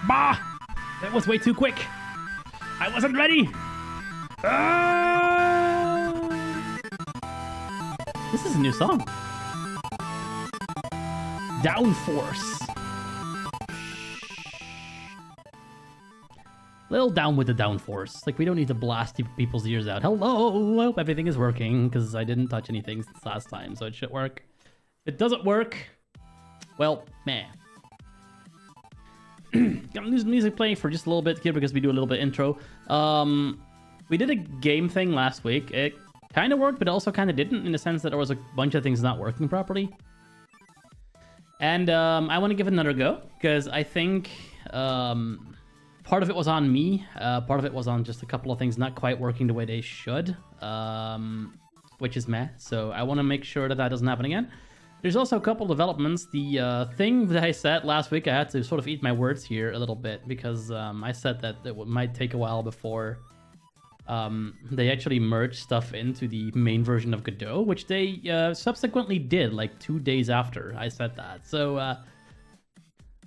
Bah! That was way too quick. I wasn't ready. This is a new song. Downforce. Little down with the downforce. Like, we don't need to blast people's ears out. Hello! I hope everything is working, because I didn't touch anything since last time, so it should work. If it doesn't work, well, man. Got music playing for just a little bit here because we do a little bit intro. We did a game thing last week. It kind of worked, but also kind of didn't, in the sense that there was a bunch of things not working properly. And I want to give it another go, because I think part of it was on me. Part of it was on just a couple of things not quite working the way they should, which is meh. So I want to make sure that that doesn't happen again. There's also a couple developments. The thing that I said last week, I had to sort of eat my words here a little bit, because I said that it might take a while before they actually merged stuff into the main version of Godot, which they subsequently did, like 2 days after I said that. So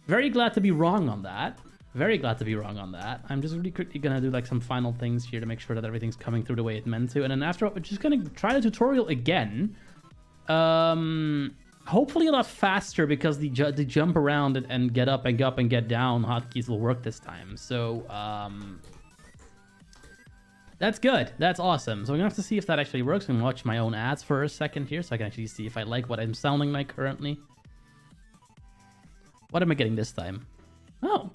very glad to be wrong on that. Very glad to be wrong on that. I'm just really quickly gonna do like some final things here to make sure that everything's coming through the way it meant to, and then after we're just gonna try the tutorial again. Hopefully a lot faster, because the jump around and get up and get down hotkeys will work this time. So that's good. That's awesome. So I'm gonna have to see if that actually works. I'm gonna watch my own ads for a second here, so I can actually see if I like what I'm sounding like currently. What am I getting this time? Oh,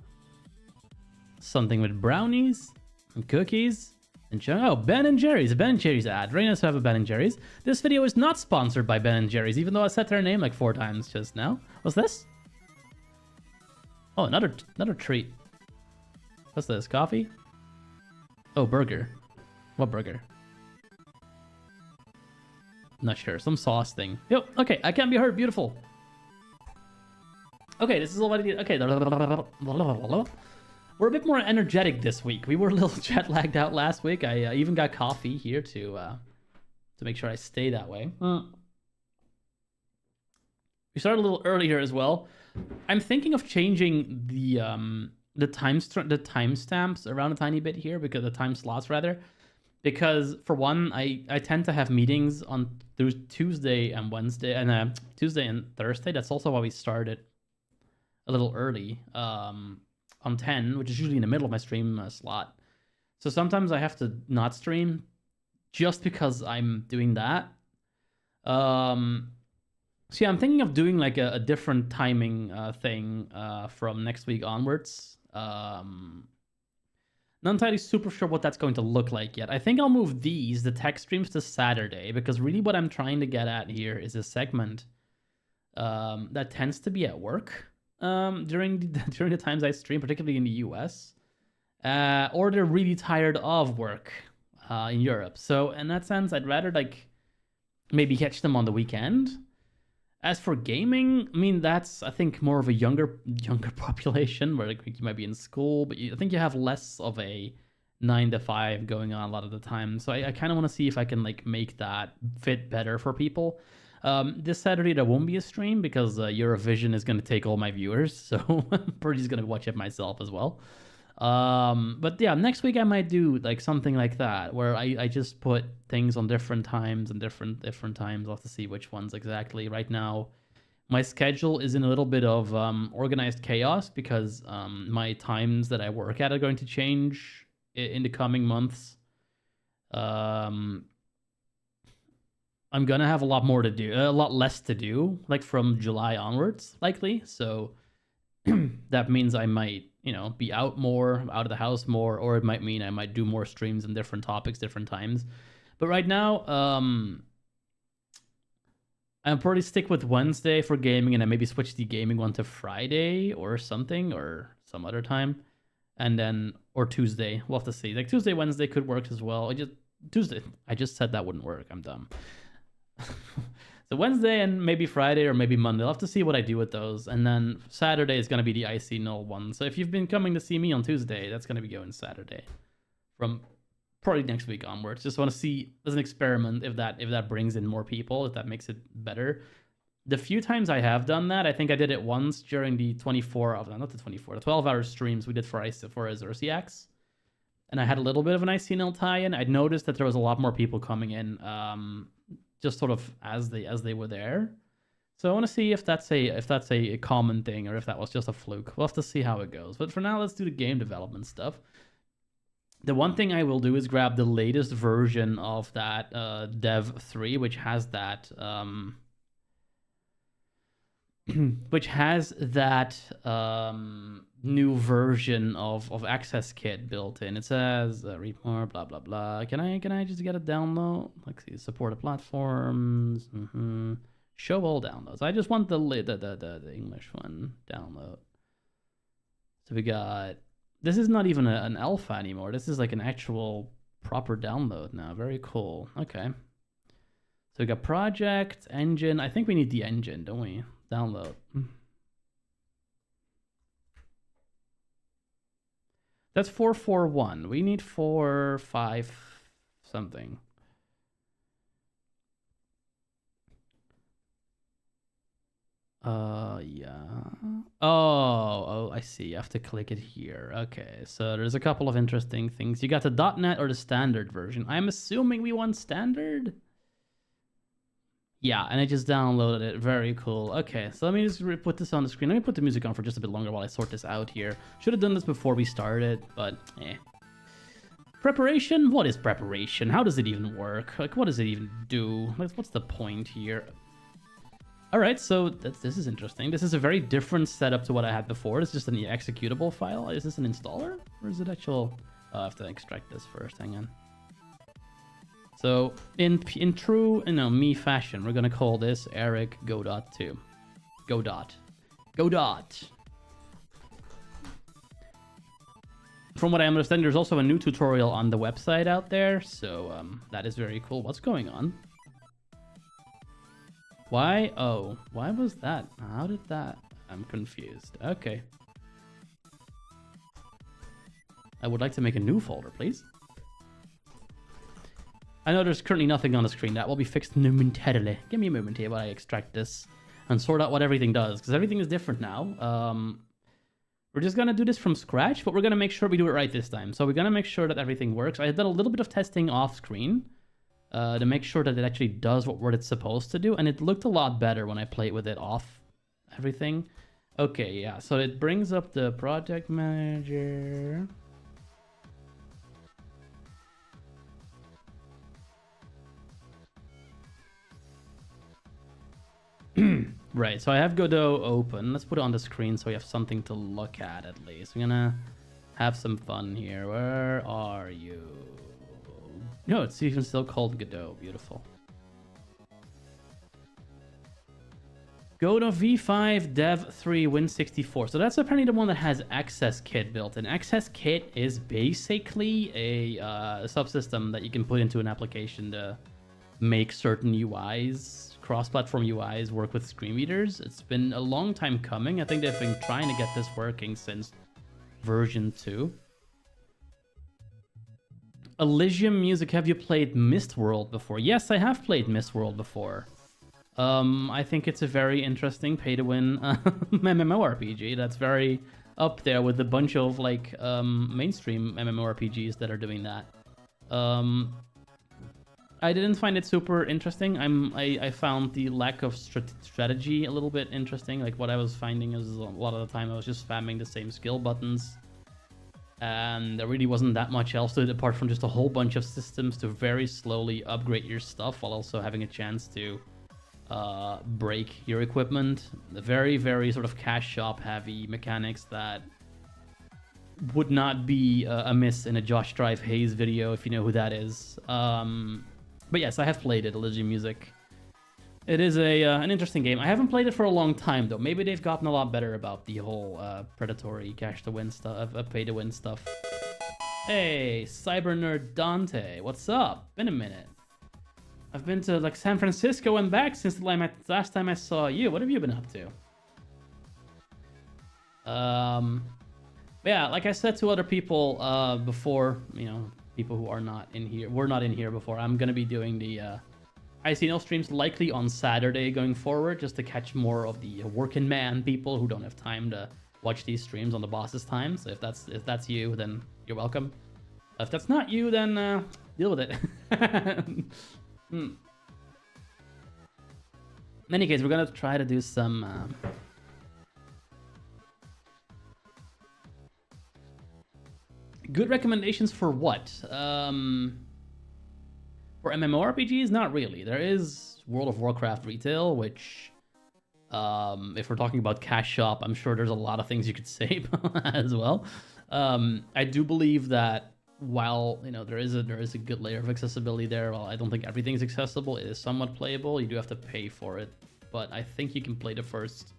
something with brownies and cookies. Oh, Ben & Jerry's, a Ben & Jerry's ad. Very nice to have a Ben & Jerry's. This video is not sponsored by Ben & Jerry's, even though I said their name like 4 times just now. What's this? Oh, another treat. What's this? Coffee? Oh, burger. What burger? Not sure. Some sauce thing. Yep. Okay, I can't be heard. Beautiful. Okay, this is all I need. Okay. We're a bit more energetic this week. We were a little jet lagged out last week. I even got coffee here to make sure I stay that way. We started a little earlier as well. I'm thinking of changing the timestamps around a tiny bit here, because the time slots rather, because for one, I tend to have meetings on Tuesday and Wednesday and Tuesday and Thursday. That's also why we started a little early on 10, which is usually in the middle of my stream slot. So sometimes I have to not stream just because I'm doing that. So yeah, I'm thinking of doing like a different timing thing from next week onwards. Not entirely super sure what that's going to look like yet. I think I'll move the tech streams to Saturday, because really what I'm trying to get at here is a segment that tends to be at work during the times I stream, particularly in the US, or they're really tired of work in Europe. So in that sense, I'd rather like maybe catch them on the weekend. As for gaming, I mean, that's, I think, more of a younger population, where like, you might be in school, but I think you have less of a 9 to 5 going on a lot of the time. So I kind of want to see if I can like make that fit better for people. This Saturday there won't be a stream because Eurovision is going to take all my viewers, so I'm probably just going to watch it myself as well. But yeah, next week I might do like something like that, where I just put things on different times and different times. I'll have to see which ones exactly. Right now, my schedule is in a little bit of organized chaos, because my times that I work at are going to change in the coming months. I'm gonna have a lot more to do, a lot less to do, like from July onwards, likely. So that means I might, be out more, out of the house more, or it might mean I might do more streams on different topics, different times. But right now, I'll probably stick with Wednesday for gaming, and I maybe switch the gaming one to Friday or something, or some other time, and then or Tuesday. We'll have to see. Like Tuesday, Wednesday could work as well. Tuesday. I just said that wouldn't work. I'm dumb. So Wednesday and maybe Friday or maybe Monday. I'll have to see what I do with those. And then Saturday is going to be the IC null one. So if you've been coming to see me on Tuesday, that's going to be going Saturday from probably next week onwards. Just want to see as an experiment if that brings in more people, if that makes it better. The few times I have done that, I think I did it once during the 12-hour streams we did for Zersiax. And I had a little bit of an ICNL tie-in. I'd noticed that there was a lot more people coming in, just sort of as they were there. So I want to see if that's a common thing, or if that was just a fluke. We'll have to see how it goes. But for now, let's do the game development stuff. The one thing I will do is grab the latest version of that Dev 3, which has that new version of Access Kit built in. It says read more, blah blah blah. Can I just get a download? Let's see, supported platforms. Show all downloads. I just want the English one download. So we got. This is not even an alpha anymore. This is like an actual proper download now. Very cool. Okay. So we got project, engine. I think we need the engine, don't we? Download. That's 441. We need 4.5 something. Yeah. Oh, I see. You have to click it here. Okay, so there's a couple of interesting things. You got the .NET or the standard version. I'm assuming we want standard. Yeah, and I just downloaded it. Very cool. Okay, so let me just put this on the screen. Let me put the music on for just a bit longer while I sort this out here. Should have done this before we started, but eh. Preparation? What is preparation? How does it even work? Like, what does it even do? Like, what's the point here? All right, so this is interesting. This is a very different setup to what I had before. It's just an executable file. Is this an installer? Or is it actual... I have to extract this first. Hang on. So in true, me fashion, we're gonna call this Eric Godot 2. Godot. From what I understand, there's also a new tutorial on the website out there, so that is very cool. What's going on? Why? Oh, why was that? How did that? I'm confused. Okay. I would like to make a new folder, please. I know there's currently nothing on the screen. That will be fixed momentarily. Give me a moment here while I extract this and sort out what everything does, because everything is different now. We're just going to do this from scratch, but we're going to make sure we do it right this time. So we're going to make sure that everything works. I had done a little bit of testing off screen to make sure that it actually does what it's supposed to do, and it looked a lot better when I played with it off everything. Okay, yeah, so it brings up the project manager. Right, so I have Godot open. Let's put it on the screen so we have something to look at least. We're gonna have some fun here. Where are you? No, it's even still called Godot. Beautiful. Godot v5 dev 3 win64. So that's apparently the one that has Access Kit built in. Access Kit is basically a subsystem that you can put into an application to make certain UIs, cross-platform UIs, work with screen readers. It's been a long time coming. I think they've been trying to get this working since version 2. Elysium Music, have you played Mistworld before? Yes, I have played Mistworld before. I think it's a very interesting pay-to-win MMORPG that's very up there with a bunch of like mainstream MMORPGs that are doing that. I didn't find it super interesting. I found the lack of strategy a little bit interesting. Like what I was finding is a lot of the time I was just spamming the same skill buttons, and there really wasn't that much else to it apart from just a whole bunch of systems to very slowly upgrade your stuff while also having a chance to break your equipment. The very, very sort of cash shop heavy mechanics that would not be amiss in a Josh Drive Hayes video, if you know who that is. But yes, I have played it, Elysium Music. It is an interesting game. I haven't played it for a long time, though. Maybe they've gotten a lot better about the whole predatory cash-to-win stuff, pay-to-win stuff. Hey, Cyber Nerd Dante, what's up? Been a minute. I've been to like San Francisco and back since the last time I saw you. What have you been up to? Yeah, like I said to other people before, you know, people who are not in here, were not in here before, I'm gonna be doing the ICNL streams likely on Saturday going forward, just to catch more of the working man people who don't have time to watch these streams on the boss's time. So if that's you, then you're welcome. If that's not you, then deal with it. In any case, we're gonna try to do some good recommendations for what? For MMORPGs, not really. There is World of Warcraft retail, which, if we're talking about cash shop, I'm sure there's a lot of things you could say as well. I do believe that while, you know, there is a good layer of accessibility there, while I don't think everything's accessible, it is somewhat playable. You do have to pay for it, but I think you can play the first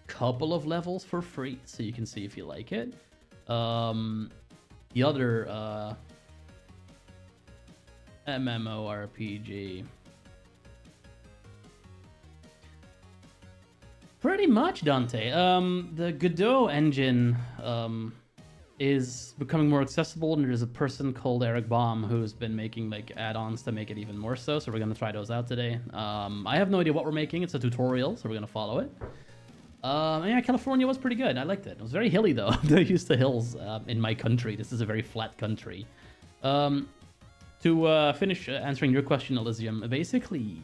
couple of levels for free, so you can see if you like it. The other MMORPG, pretty much, Dante. The Godot engine is becoming more accessible, and there's a person called Eric Baum who's been making like add-ons to make it even more so. So we're gonna try those out today. I have no idea what we're making. It's a tutorial, so we're gonna follow it. Yeah, California was pretty good. I liked it. It was very hilly though. They're used to hills in my country. This is a very flat country. To finish answering your question, Elysium, basically,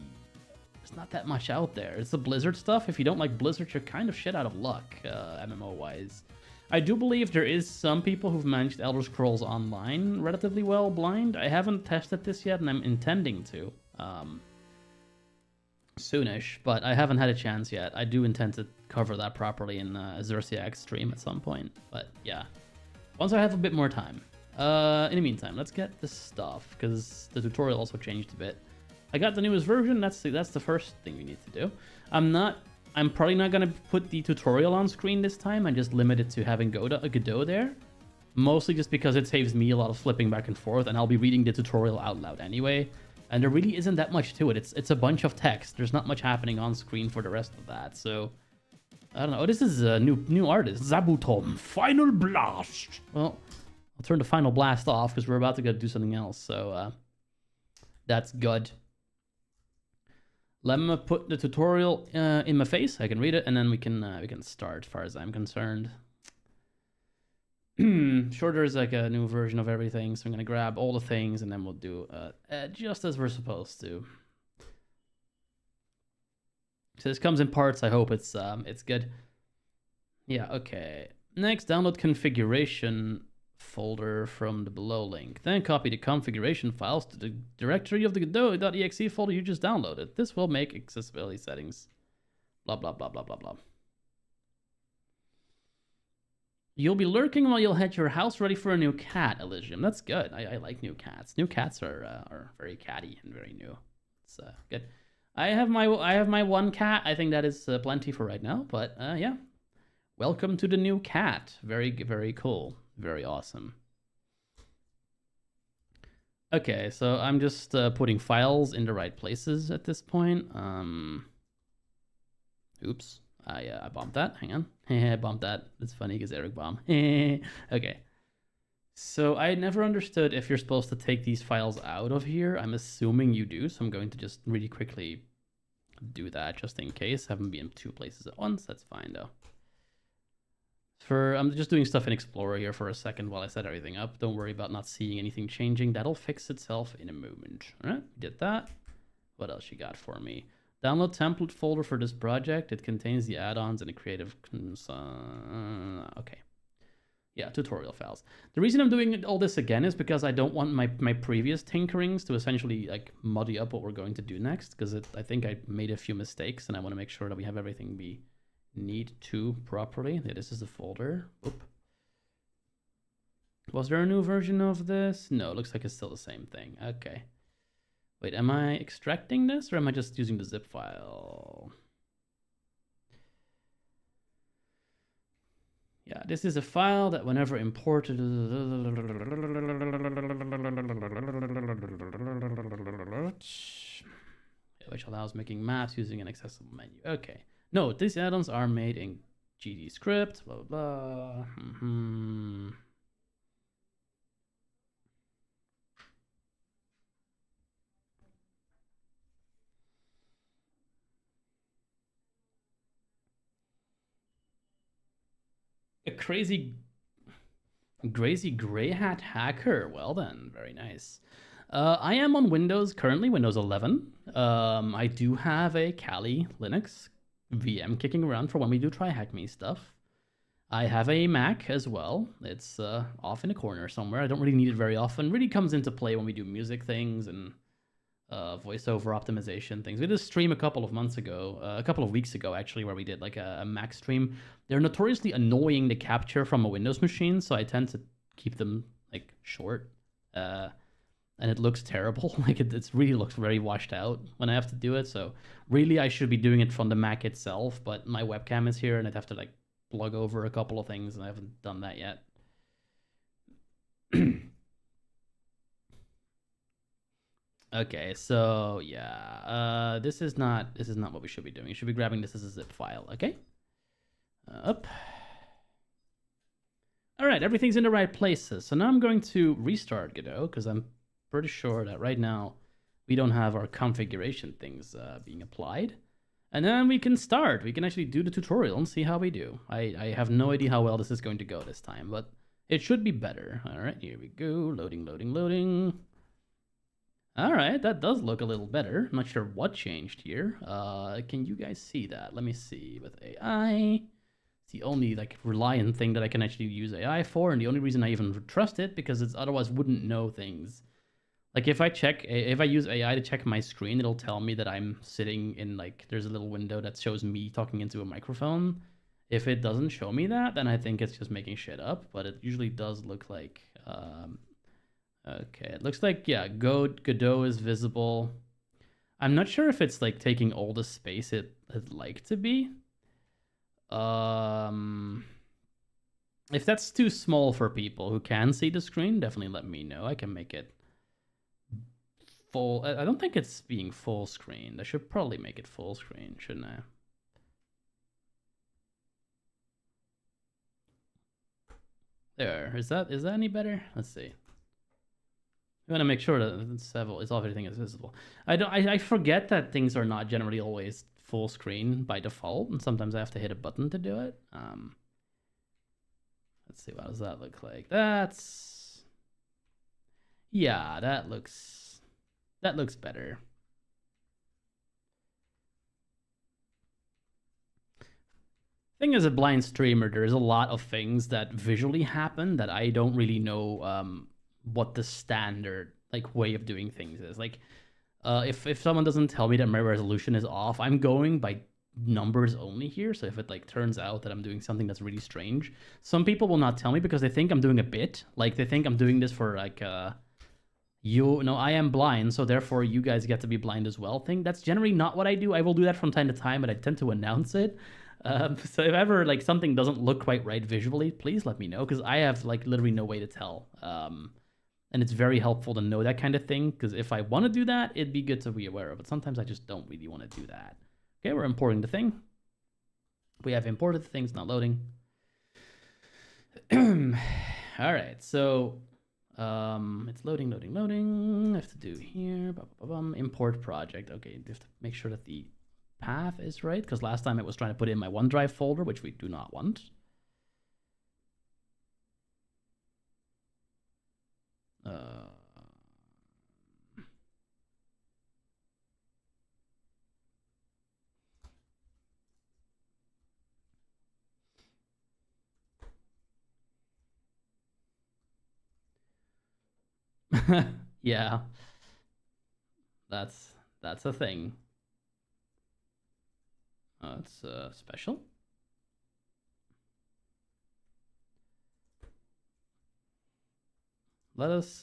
there's not that much out there. It's the Blizzard stuff. If you don't like Blizzard, you're kind of shit out of luck, MMO-wise. I do believe there is some people who've managed Elder Scrolls Online relatively well blind. I haven't tested this yet, and I'm intending to soonish, but I haven't had a chance yet. I do intend to cover that properly in a Zersiax stream at some point, but yeah, once I have a bit more time. In the meantime, let's get this stuff, because the tutorial also changed a bit. I got the newest version. That's the first thing we need to do. I'm probably not gonna put the tutorial on screen this time. I just limit it to having Godot there, mostly just because it saves me a lot of flipping back and forth, and I'll be reading the tutorial out loud anyway. And there really isn't that much to it. It's a bunch of text. There's not much happening on screen for the rest of that. So, I don't know. Oh, this is a new artist. Zabutom. Final Blast. Well, I'll turn the Final Blast off because we're about to go do something else. So, that's good. Let me put the tutorial in my face. I can read it, and then we can start as far as I'm concerned. Sure, there's like a new version of everything, so I'm gonna grab all the things and then we'll do just as we're supposed to. So this comes in parts. I hope it's good. Yeah, okay. Next, download configuration folder from the below link. Then copy the configuration files to the directory of the Godot.exe folder you just downloaded. This will make accessibility settings. Blah blah blah blah blah blah. You'll be lurking while you'll have your house ready for a new cat, Elysium. That's good. I like new cats. New cats are very catty and very new. It's good. I have my one cat. I think that is plenty for right now. But yeah, welcome to the new cat. Very very cool. Very awesome. Okay, so I'm just putting files in the right places at this point. Oops. I bumped that. Hang on. I bumped that. It's funny because Eric bombed. Okay. So I never understood if you're supposed to take these files out of here. I'm assuming you do. So I'm going to just really quickly do that just in case. I haven't been in two places at once. That's fine though. I'm just doing stuff in Explorer here for a second while I set everything up. Don't worry about not seeing anything changing. That'll fix itself in a moment. All right, did that. What else you got for me? Download template folder for this project. It contains the add-ons and the creative... okay. Yeah, tutorial files. The reason I'm doing all this again is because I don't want my previous tinkerings to essentially like muddy up what we're going to do next, because I think I made a few mistakes and I want to make sure that we have everything we need to properly. Yeah, this is the folder. Oop. Was there a new version of this? No, it looks like it's still the same thing. Okay. Wait, am I extracting this or am I just using the zip file? Yeah, this is a file that whenever imported... which allows making maps using an accessible menu. Okay. No, these add-ons are made in GD script, blah, blah, blah. A crazy gray hat hacker. Well then, very nice. I am on Windows currently, Windows 11. I do have a Kali Linux VM kicking around for when we do try hack me stuff. I have a Mac as well. It's off in a corner somewhere. I don't really need it very often. It really comes into play when we do music things and voiceover optimization things. We did a stream a couple of weeks ago actually, where we did like a Mac stream. They're notoriously annoying to capture from a Windows machine, so I tend to keep them like short. And it looks terrible. Like it really looks very washed out when I have to do it. So really I should be doing it from the Mac itself, but my webcam is here and I'd have to like plug over a couple of things and I haven't done that yet. Okay, so yeah, this is not what we should be doing. You should be grabbing this as a zip file, okay? Up. All right, everything's in the right places. So now I'm going to restart Godot because I'm pretty sure that right now we don't have our configuration things being applied. And then we can start. We can actually do the tutorial and see how we do. I have no idea how well this is going to go this time, but it should be better. All right, here we go. Loading, loading, loading. All right, that does look a little better. I'm not sure what changed here. Can you guys see that? Let me see with AI. It's the only like reliant thing that I can actually use AI for, and the only reason I even trust it because it's otherwise wouldn't know things. Like if I use AI to check my screen, it'll tell me that I'm sitting in like there's a little window that shows me talking into a microphone. If it doesn't show me that, then I think it's just making shit up. But it usually does look like. Okay, it looks like, yeah, Godot is visible. I'm not sure if it's like taking all the space it'd like to be. If that's too small for people who can see the screen, definitely let me know. I can make it full. I don't think it's being full screen. I should probably make it full screen, shouldn't I? There. Is that any better? Let's see. I want to make sure that it's everything is visible. I forget that things are not generally always full screen by default, and sometimes I have to hit a button to do it. Let's see, what does that look like? Yeah, that looks better. Thing as a blind streamer, there's a lot of things that visually happen that I don't really know what the standard way of doing things is. Like, if someone doesn't tell me that my resolution is off, I'm going by numbers only here. So if it turns out that I'm doing something that's really strange, some people will not tell me because they think I'm doing a bit. Like, they think I'm doing this for I am blind, so therefore you guys get to be blind as well thing. That's generally not what I do. I will do that from time to time, but I tend to announce it. So if ever something doesn't look quite right visually, please let me know, because I have literally no way to tell. And it's very helpful to know that kind of thing, because if I want to do that, it'd be good to be aware of. But sometimes I just don't really want to do that. Okay, we're importing the thing. We have imported the thing's not loading. All right, so it's loading. I have to do here. Import project. Okay, you have to make sure that the path is right, because last time it was trying to put in my OneDrive folder, which we do not want. Yeah, that's a thing. It's special. Let us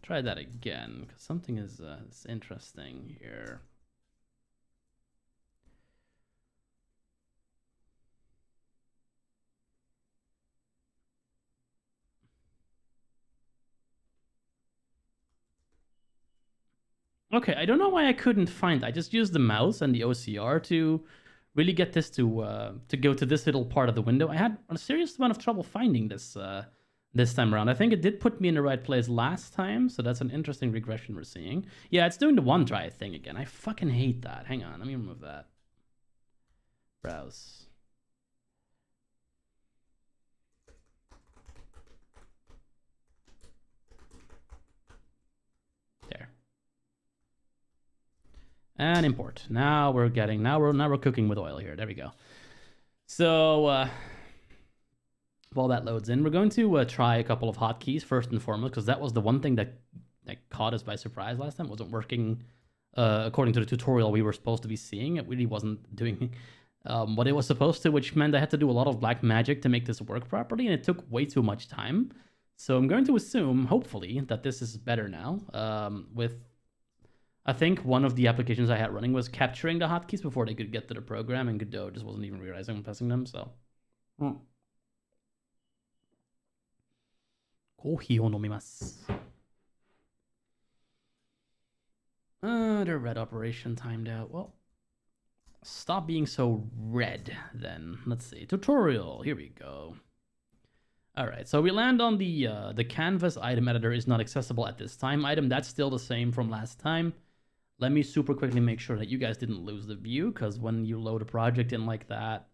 try that again, because something is interesting here. Okay, I don't know why I couldn't find it. I just used the mouse and the OCR to really get this to go to this little part of the window. I had a serious amount of trouble finding this this time around. I think it did put me in the right place last time, so that's an interesting regression we're seeing. Yeah, it's doing the OneDrive thing again. I fucking hate that. Hang on, let me remove that. Browse. There. And import. Now we're cooking with oil here. There we go. So while that loads in, we're going to try a couple of hotkeys first and foremost, because that was the one thing that caught us by surprise last time. It wasn't working according to the tutorial we were supposed to be seeing. It really wasn't doing what it was supposed to, which meant I had to do a lot of black magic to make this work properly, and it took way too much time. So I'm going to assume, hopefully, that this is better now. I think one of the applications I had running was capturing the hotkeys before they could get to the program, and Godot just wasn't even realizing I'm pressing them, so... The red operation timed out. Well, stop being so red, then. Let's see. Tutorial. Here we go. All right, so we land on the canvas item editor is not accessible at this time item. That's still the same from last time. Let me super quickly make sure that you guys didn't lose the view, because when you load a project in like that,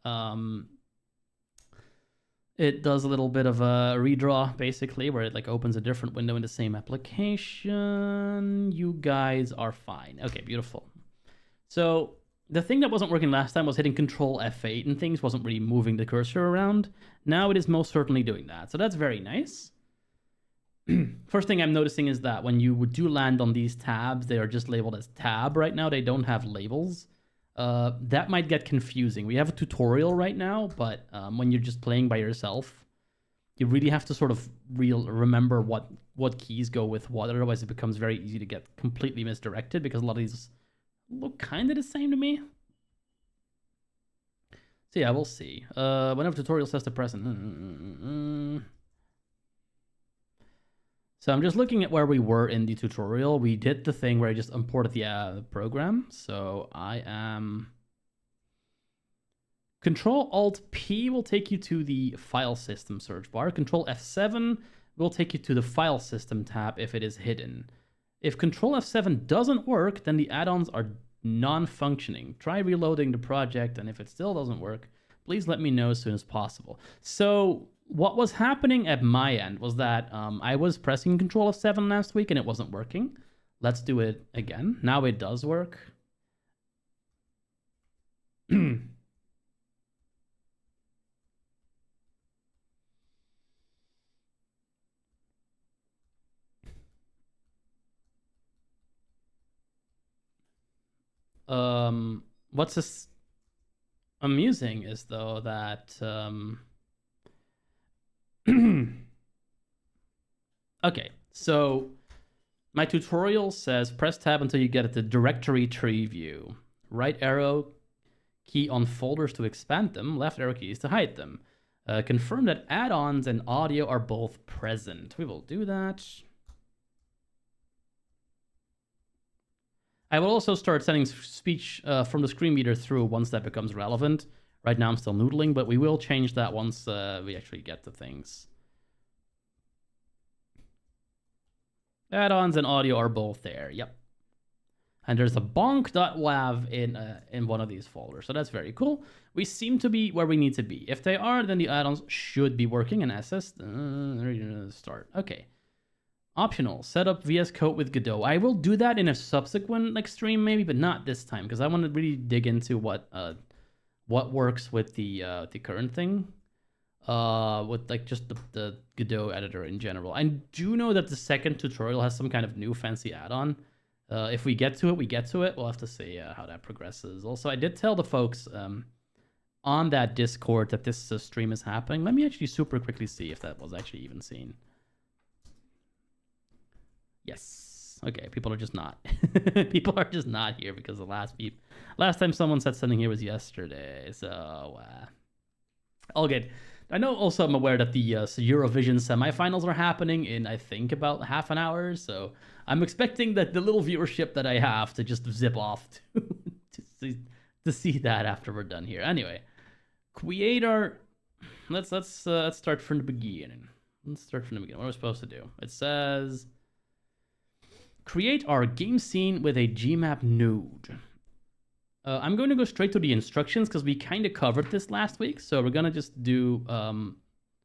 it does a little bit of a redraw, basically, where it opens a different window in the same application. You guys are fine. Okay, beautiful. So the thing that wasn't working last time was hitting Control F8 and things wasn't really moving the cursor around. Now it is most certainly doing that. So that's very nice. First thing I'm noticing is that when you do land on these tabs, they are just labeled as tab right now. They don't have labels. That might get confusing. We have a tutorial right now, but when you're just playing by yourself, you really have to sort of remember what keys go with what. Otherwise, it becomes very easy to get completely misdirected, because a lot of these look kind of the same to me. So yeah, we'll see. Whenever tutorial says to press... So I'm just looking at where we were in the tutorial. We did the thing where I just imported the program. So I am... Control-Alt-P will take you to the file system search bar. Control-F7 will take you to the file system tab if it is hidden. If Control-F7 doesn't work, then the add-ons are non-functioning. Try reloading the project, and if it still doesn't work, please let me know as soon as possible. So what was happening at my end was that I was pressing Control F7 last week and it wasn't working. Let's do it again. Now it does work. What's this amusing is though that okay, so my tutorial says press tab until you get at the directory tree view. Right arrow key on folders to expand them, left arrow keys to hide them. Confirm that add-ons and audio are both present. We will do that. I will also start sending speech from the screen reader through once that becomes relevant. Right now I'm still noodling, but we will change that once we actually get to things. Add-ons and audio are both there, yep. And there's a bonk.wav in one of these folders, so that's very cool. We seem to be where we need to be. If they are, then the add-ons should be working in SS. Start, okay. Optional, set up VS Code with Godot. I will do that in a subsequent stream maybe, but not this time, because I want to really dig into what works with the current thing. With just the Godot editor in general. I do know that the second tutorial has some kind of new fancy add-on. If we get to it, we get to it. We'll have to see how that progresses. Also, I did tell the folks on that Discord that this stream is happening. Let me actually super quickly see if that was actually even seen. Yes. Okay, people are just not. People are just not here because the last time someone said something here was yesterday. So, all good. I know also I'm aware that the Eurovision semifinals are happening in, I think, about half an hour. So I'm expecting that the little viewership that I have to just zip off to see that after we're done here. Anyway, create our... Let's start from the beginning. Let's start from the beginning. What are we supposed to do? It says... Create our game scene with a Gmap node. I'm going to go straight to the instructions because we kind of covered this last week. So we're going to just do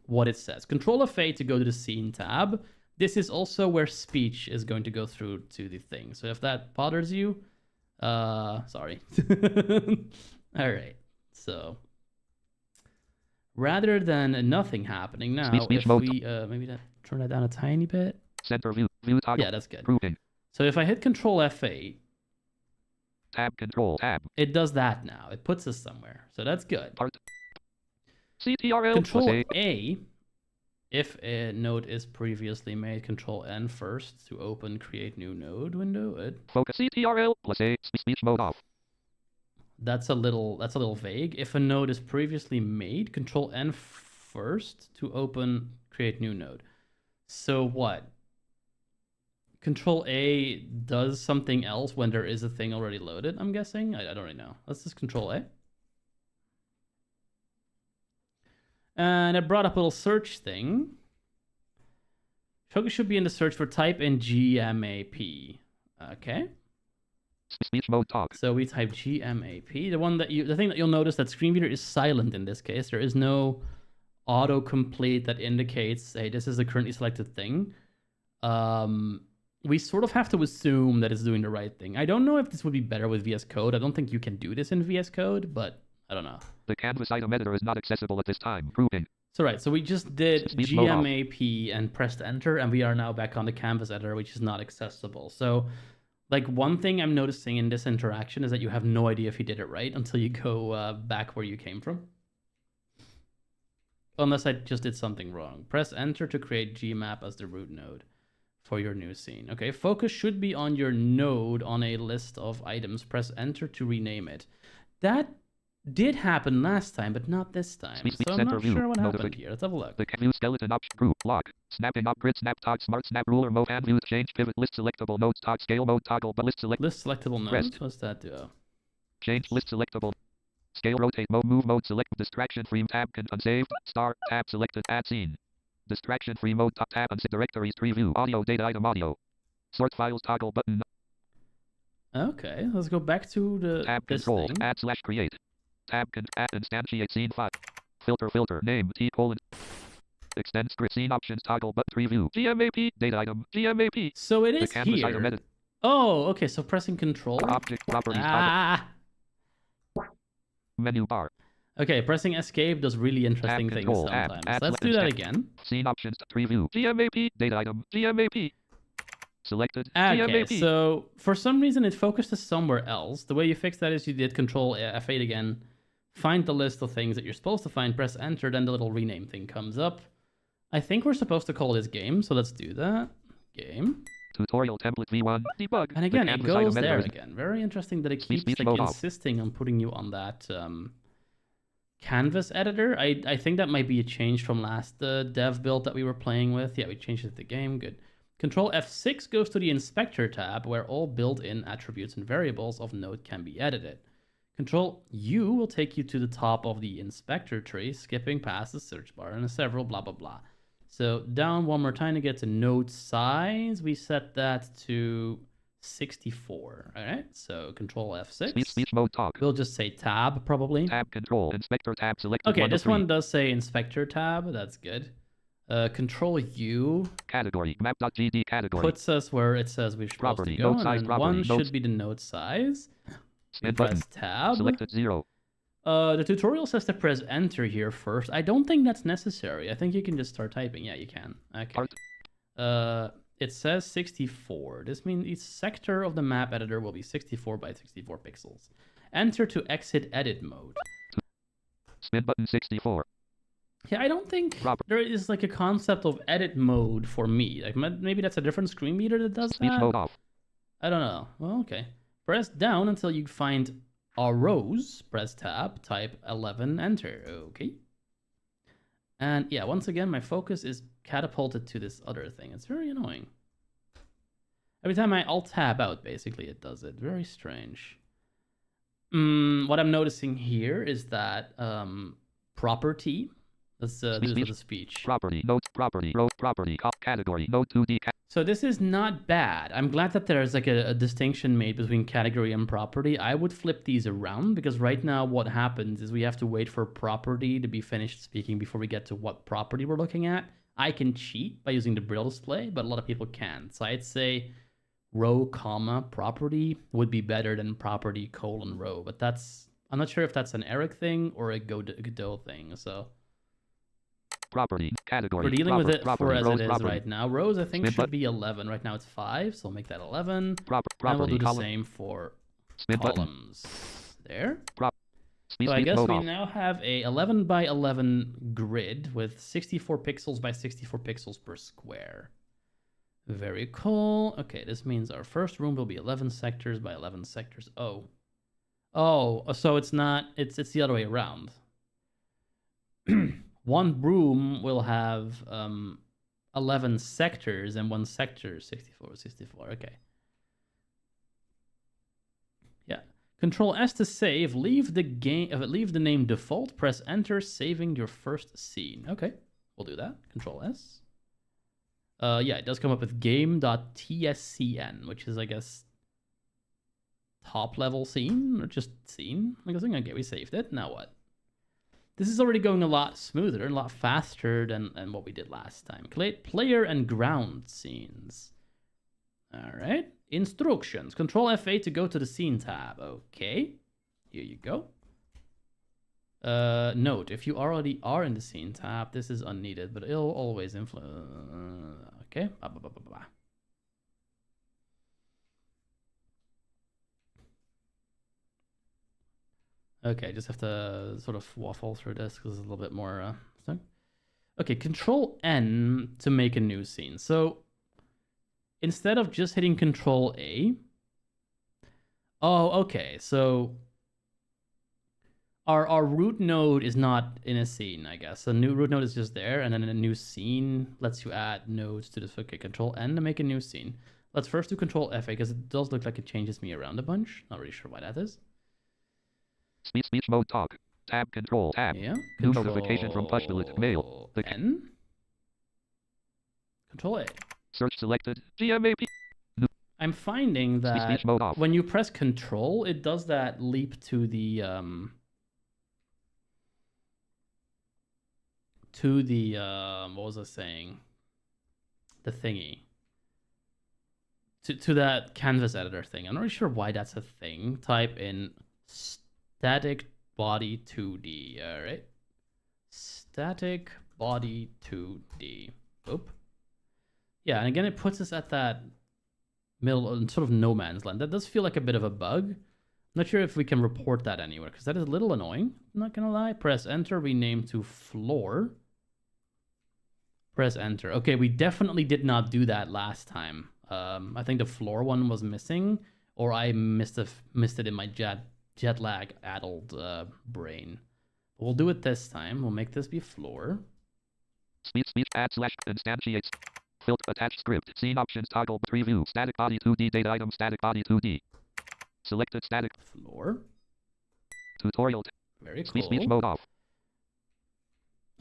what it says. Control F8 to go to the scene tab. This is also where speech is going to go through to the thing. So if that bothers you, sorry. All right. So rather than nothing happening now, if we maybe turn that down a tiny bit. Center view toggle. Yeah, that's good. Grouping. So if I hit Control F8, tab control tab, it does that now. It puts us somewhere. So that's good. Part. CTRL Control A, if a node is previously made. Control N first to open create new node window. Focus CTRL plus A, speech mode off. That's a little vague. If a node is previously made, Control N first to open create new node. So what? Control A does something else when there is a thing already loaded, I'm guessing. I don't really know. Let's just Control A. And it brought up a little search thing. Focus should be in the search for type in GMAP. Okay. Speech mode talk. So we type GMAP. The thing that you'll notice that screen reader is silent in this case. There is no autocomplete that indicates, hey, this is the currently selected thing. We sort of have to assume that it's doing the right thing. I don't know if this would be better with VS Code. I don't think you can do this in VS Code, but I don't know. The canvas item editor is not accessible at this time. Grouping. So right, so we just did GMAP and pressed enter, and we are now back on the canvas editor, which is not accessible. So one thing I'm noticing in this interaction is that you have no idea if you did it right until you go back where you came from. Unless I just did something wrong. Press enter to create Gmap as the root node for your new scene. Okay, focus should be on your node on a list of items. Press enter to rename it. That did happen last time, but not this time. Speech So I'm center not view. sure what happened Notification. here. Let's have a look. The view skeleton option group lock. Snapping up grid snap toggle smart snap ruler mode hand view change pivot list selectable nodes toggle scale mode toggle but list select List selectable nodes. Rest. What's that do? change list selectable scale rotate mode move mode select distraction free tab can unsaved star tab selected add scene distraction free mode top tab unsaved directories tree view audio data item audio sort files toggle button Okay, let's go back to the tab this control thing. add slash create tab can add instantiate scene file filter name t colon extend script scene options toggle button preview GMAP data item GMAP So it the is canvas item here. edit Oh, okay. So pressing Control. object properties Ah. menu bar Okay, pressing Escape does really interesting things control, sometimes. add Let's do that again. scene options preview GMAP data item GMAP selected Okay, GMAP so for some reason it focuses somewhere else. The way you fix that is you did Control F8 again, find the list of things that you're supposed to find, press Enter, then the little rename thing comes up. I think we're supposed to call this game, so let's do that. Game. tutorial template v1 debug And again, the it canvas item goes there editor is again. Very interesting that it Speech keeps like mode off. insisting on putting you on that canvas editor. I think that might be a change from last dev build that we were playing with. Yeah, we changed it to the game. Good. Control F6 goes to the inspector tab where all built-in attributes and variables of note can be edited. Control U will take you to the top of the inspector tree, skipping past the search bar and several blah blah blah. So down one more time to get to node size, we set that to 64. All right, so Control F6. speech mode talk We'll just say tab probably. tab control inspector tab selected Okay, this 3. one does say inspector tab. That's good. Control U category map.gd category puts us where it says we're supposed Property, to go, node size and property, one nodes- should be the node size. We spin button press tab. selected 0 The tutorial says to press enter here first. I don't think that's necessary. I think you can just start typing. Yeah, you can. Okay. It says 64. This means each sector of the map editor will be 64 by 64 pixels. Enter to exit edit mode. spin button 64 Yeah, I don't think Proper- there is like a concept of edit mode for me. Like maybe that's a different screen reader that does speech that. mode off I don't know. Well, okay. Press down until you find our rows. Press tab, type 11, enter. Okay. And yeah, once again, my focus is catapulted to this other thing. It's very annoying. Every time I alt tab out, basically, it does it. Very strange. What I'm noticing here is that property. Let's do this with the speech. property notes property row property category node 2d So this is not bad. I'm glad that there's like a distinction made between category and property. I would flip these around because right now what happens is we have to wait for property to be finished speaking before we get to what property we're looking at. I can cheat by using the braille display, but a lot of people can't. So I'd say row, comma, property would be better than property, colon, row. But I'm not sure if that's an Eric thing or a Godot thing. So property category we're dealing with it for as rows, it is property. right now. Rows, I think, Spin should be 11. Right now it's 5, so we'll make that 11. property And we'll do the column same for spin button columns. There. speech So I guess mode we off now have a 11 by 11 grid with 64 pixels by 64 pixels per square. Very cool. Okay, this means our first room will be 11 sectors by 11 sectors. Oh, so it's not. It's the other way around. One room will have 11 sectors and one sector 64. Okay. Yeah. Control S to save. Leave the name default. Press enter, saving your first scene. Okay, we'll do that. Control S. Yeah, it does come up with game.tscn, which is, I guess, top level scene or just scene. I'm guessing. Okay, we saved it. Now what? This is already going a lot smoother and a lot faster than what we did last time. Create player and ground scenes. All right. Instructions. Control F8 to go to the scene tab. Okay. Here you go. Note, if you already are in the scene tab, this is unneeded, but it'll always influence. Okay. Blah, blah, blah, blah, blah. Okay, just have to sort of waffle through this because it's a little bit more stuff. Okay, Control N to make a new scene. So instead of just hitting Control A. Oh, okay. So Our root node is not in a scene, I guess. The new root node is just there, and then a new scene lets you add nodes to this. Okay, Control N to make a new scene. Let's first do Control F because it does look like it changes me around a bunch. Not really sure why that is. Speech mode talk. Tab control tab. Yeah. New notification from Pushbillet. Mail. N. Control A. Search selected. GMAP. I'm finding that Speech mode off. when you press Control, it does that leap to the what was I saying? The thingy. To that canvas editor thing. I'm not really sure why that's a thing. Type in static body 2D. All right. Static body 2D. Oop. Yeah, and again, it puts us at that middle, sort of no man's land. That does feel like a bit of a bug. I'm not sure if we can report that anywhere, because that is a little annoying. I'm not gonna lie. Press enter, rename to floor. Press enter. Okay, we definitely did not do that last time. I think the floor one was missing, or I missed it in my jet lag addled brain. But we'll do it this time. We'll make this be floor. Speech add / instantiates. Filter attached script. Scene options toggle preview. Static body 2D data item. Static body 2D. Selected static Floor. tutorial. Very cool. Speech mode off.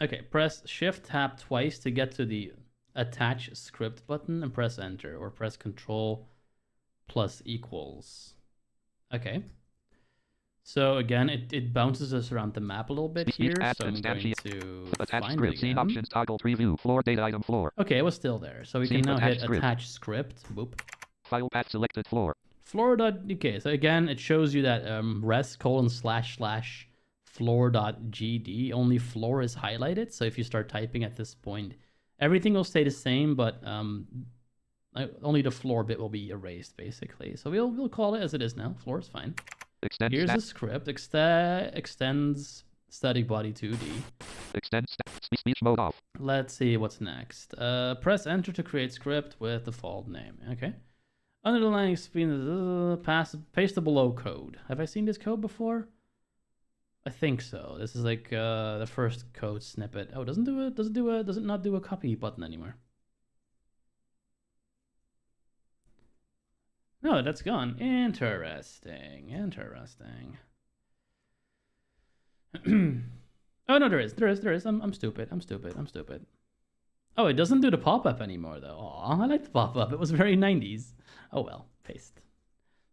Okay, press Shift Tab twice to get to the attach script button and press enter, or press Control plus equals. Okay. So again, it bounces us around the map a little bit here. So I'm going to attach find script. it Scene again. options toggle preview. Floor data item floor. Okay, it was still there. So we can now hit attach script. Boop. File path selected floor. Floor.okay. So again, it shows you that res://floor.gd. Only floor is highlighted. So if you start typing at this point, everything will stay the same, but only the floor bit will be erased, basically. So we'll call it as it is now. Floor is fine. Here's the script. Extends static body 2D. Extends speech mode off. Let's see what's next. Press enter to create script with default name. Okay. Under the line experience, paste the below code. Have I seen this code before? I think so. This is like the first code snippet. Oh, does it not do a copy button anymore? No, that's gone. Interesting. Oh no, there is. I'm stupid. Oh, it doesn't do the pop-up anymore though. Aw, I like the pop-up. It was very 90s. Oh well, paste.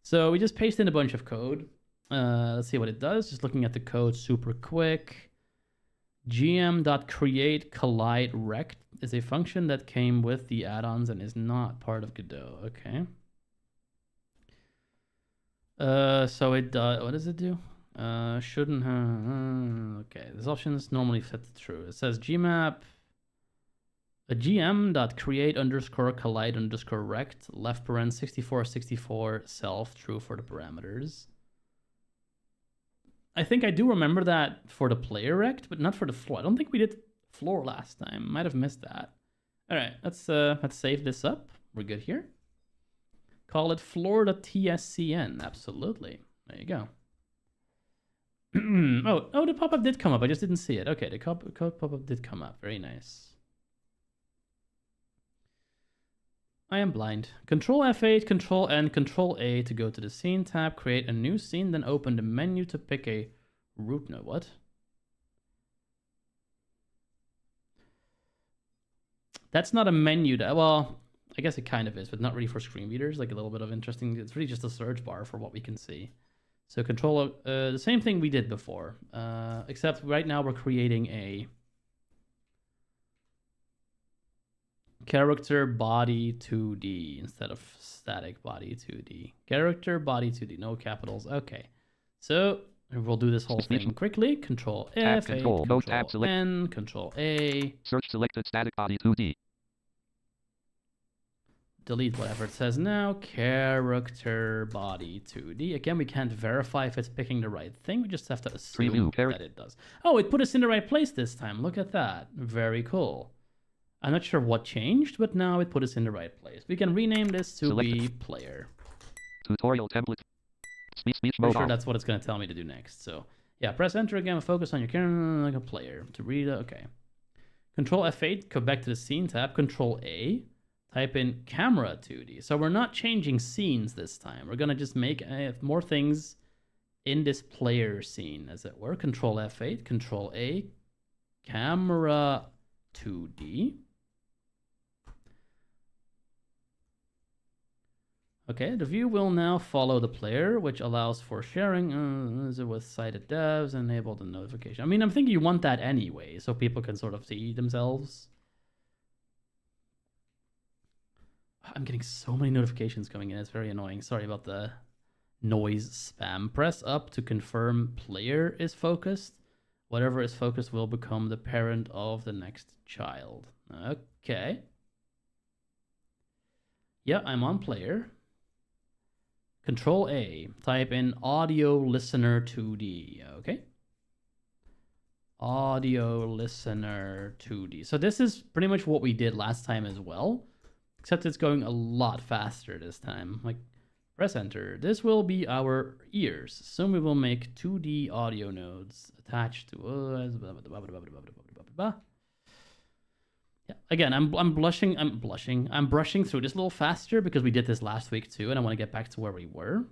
So we just paste in a bunch of code. Let's see what it does. Just looking at the code super quick. gm.create_collide_rect is a function that came with the add-ons and is not part of Godot. Okay. So it does. What does it do? Shouldn't have. Okay, this option is normally set to true. It says gmap. A gm.create_collide_rect left paren 6464 self true for the parameters. I think I do remember that for the player rect, but not for the floor. I don't think we did floor last time. Might have missed that. All right, let's save this up. We're good here. Call it floor.tscn. Absolutely. There you go. oh, the pop-up did come up. I just didn't see it. Okay, the code pop-up did come up. Very nice. I am blind. Control F8, Control N, Control A to go to the scene tab, create a new scene, then open the menu to pick a root node. What? That's not a menu. Well, I guess it kind of is, but not really for screen readers. Like a little bit of interesting. It's really just a search bar for what we can see. So Control, the same thing we did before, except right now we're creating a character body 2D instead of static body 2D. Character body 2D, no capitals. Okay. So we'll do this whole thing quickly. Control F, Control N, Control A. Search selected static body 2D. Delete whatever it says now. Character body 2D. Again, we can't verify if it's picking the right thing. We just have to assume that it does. Oh, it put us in the right place this time. Look at that. Very cool. I'm not sure what changed, but now it put us in the right place. We can rename this to be player. Tutorial template. Speech I'm sure that's what it's going to tell me to do next. So Yeah, press enter again. Focus on your camera like a player to read. Okay. Control F8. Go back to the scene tab. Control A. Type in camera 2D. So we're not changing scenes this time. We're gonna just make more things in this player scene, as it were. Control F8. Control A. Camera 2D. Okay, the view will now follow the player, which allows for sharing with sighted devs, enable the notification. I mean, I'm thinking you want that anyway, so people can sort of see themselves. I'm getting so many notifications coming in, it's very annoying. Sorry about the noise spam. Press up to confirm player is focused. Whatever is focused will become the parent of the next child. Okay. Yeah, I'm on player. Control A, type in audio listener 2D, okay? Audio listener 2D. So this is pretty much what we did last time as well, except it's going a lot faster this time. Like, press enter. This will be our ears. Soon we will make 2D audio nodes attached to Yeah. Again, I'm brushing through this a little faster because we did this last week too, and I want to get back to where we were.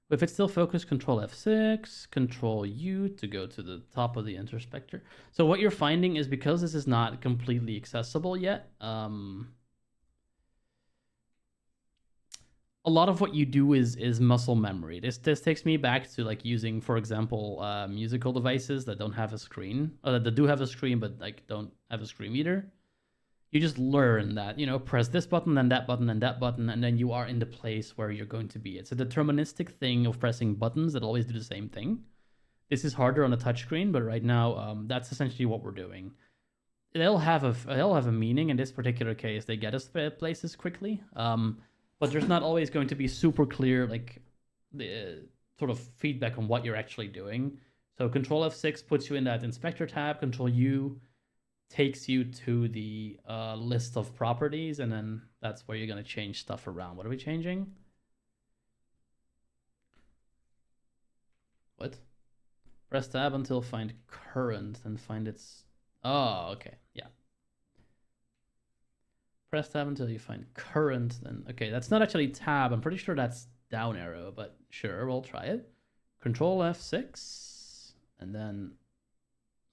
If it's still focused, Control F6, Control U to go to the top of the introspector. So what you're finding is because this is not completely accessible yet, a lot of what you do is muscle memory. This takes me back to like using, for example, musical devices that don't have a screen, or that do have a screen but like don't have a screen reader. You just learn that, you know, press this button, then that button, and that button, and then you are in the place where you're going to be. It's a deterministic thing of pressing buttons that always do the same thing. This is harder on a touchscreen, but right now that's essentially what we're doing. They'll have a meaning in this particular case. They get us places quickly. But there's not always going to be super clear, like, the sort of feedback on what you're actually doing. So Control F6 puts you in that inspector tab. Control U takes you to the list of properties, and then that's where you're going to change stuff around. What are we changing? What? Press tab until find current and find its... Oh, okay. Yeah. Press tab until you find current, then okay, that's not actually tab. I'm pretty sure that's down arrow, but sure, we'll try it. Control F6 and then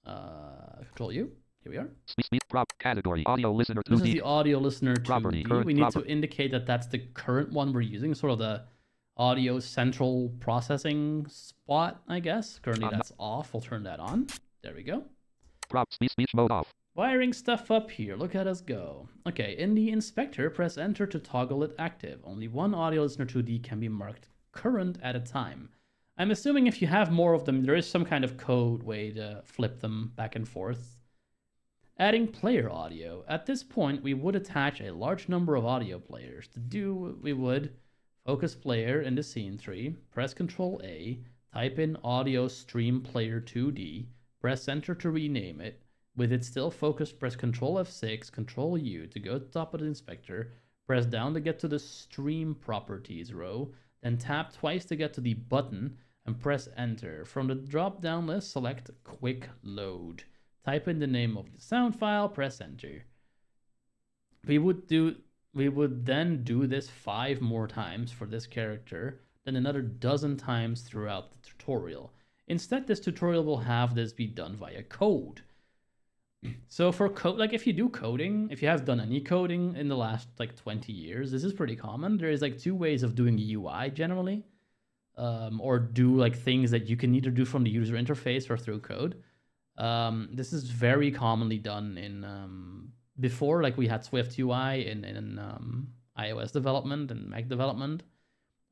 Control U. Here we are. Speak prop category audio listener 2D. This is the audio listener 2D. Property, We need to indicate that that's the current one we're using, sort of the audio central processing spot, I guess. Currently that's off. We'll turn that on. There we go. Prop speech mode off. Wiring stuff up here. Look at us go. Okay, in the inspector, press enter to toggle it active. Only one audio listener 2D can be marked current at a time. I'm assuming if you have more of them, there is some kind of code way to flip them back and forth. Adding player audio. At this point, we would attach a large number of audio players. To do, we would focus player in the scene tree, press Control A, type in audio stream player 2D, press enter to rename it. With it still focused, press Control F6, Control U to go to the top of the inspector, press down to get to the stream properties row, then tap twice to get to the button, and press enter. From the drop down list, select quick load. Type in the name of the sound file, press enter. We would then do this 5 more times for this character, then another dozen times throughout the tutorial. Instead, this tutorial will have this be done via code. So for code, like if you do coding, if you have done any coding in the last like 20 years, this is pretty common. There is like 2 ways of doing UI generally, or do like things that you can either do from the user interface or through code. This is very commonly done in before, like we had Swift UI in iOS development and Mac development.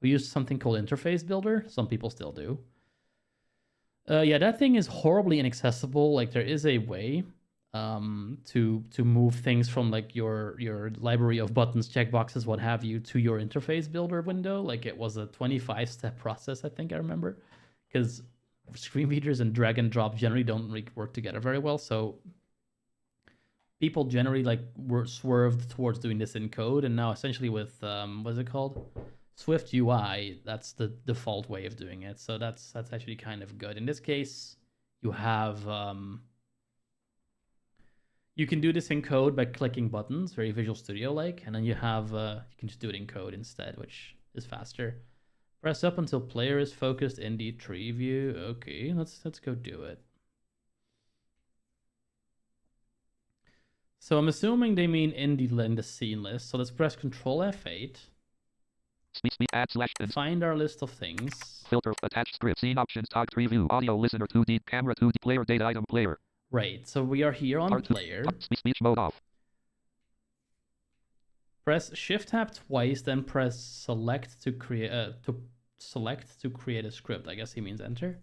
We used something called Interface Builder. Some people still do. Yeah, that thing is horribly inaccessible. Like there is a way to move things from like your library of buttons, checkboxes, what have you, to your interface builder window. Like it was a 25-step process, I think I remember, because screen readers and drag and drop generally don't really work together very well. So people generally like were swerved towards doing this in code, and now essentially with what's it called, Swift UI, that's the default way of doing it. So that's actually kind of good. In this case, you have you can do this in code by clicking buttons, very Visual Studio like, and then you have you can just do it in code instead, which is faster. Press up until player is focused in the tree view. Okay, let's go do it. So I'm assuming they mean in the scene list. So let's press Control F8. Add slash and Find our list of things. filter, attach script, scene options, tog tree view, audio listener 2D, camera 2D, player data item player. Right, so we are here on player. Speech mode off. Press Shift Tab twice, then press Select to create a script. I guess he means Enter.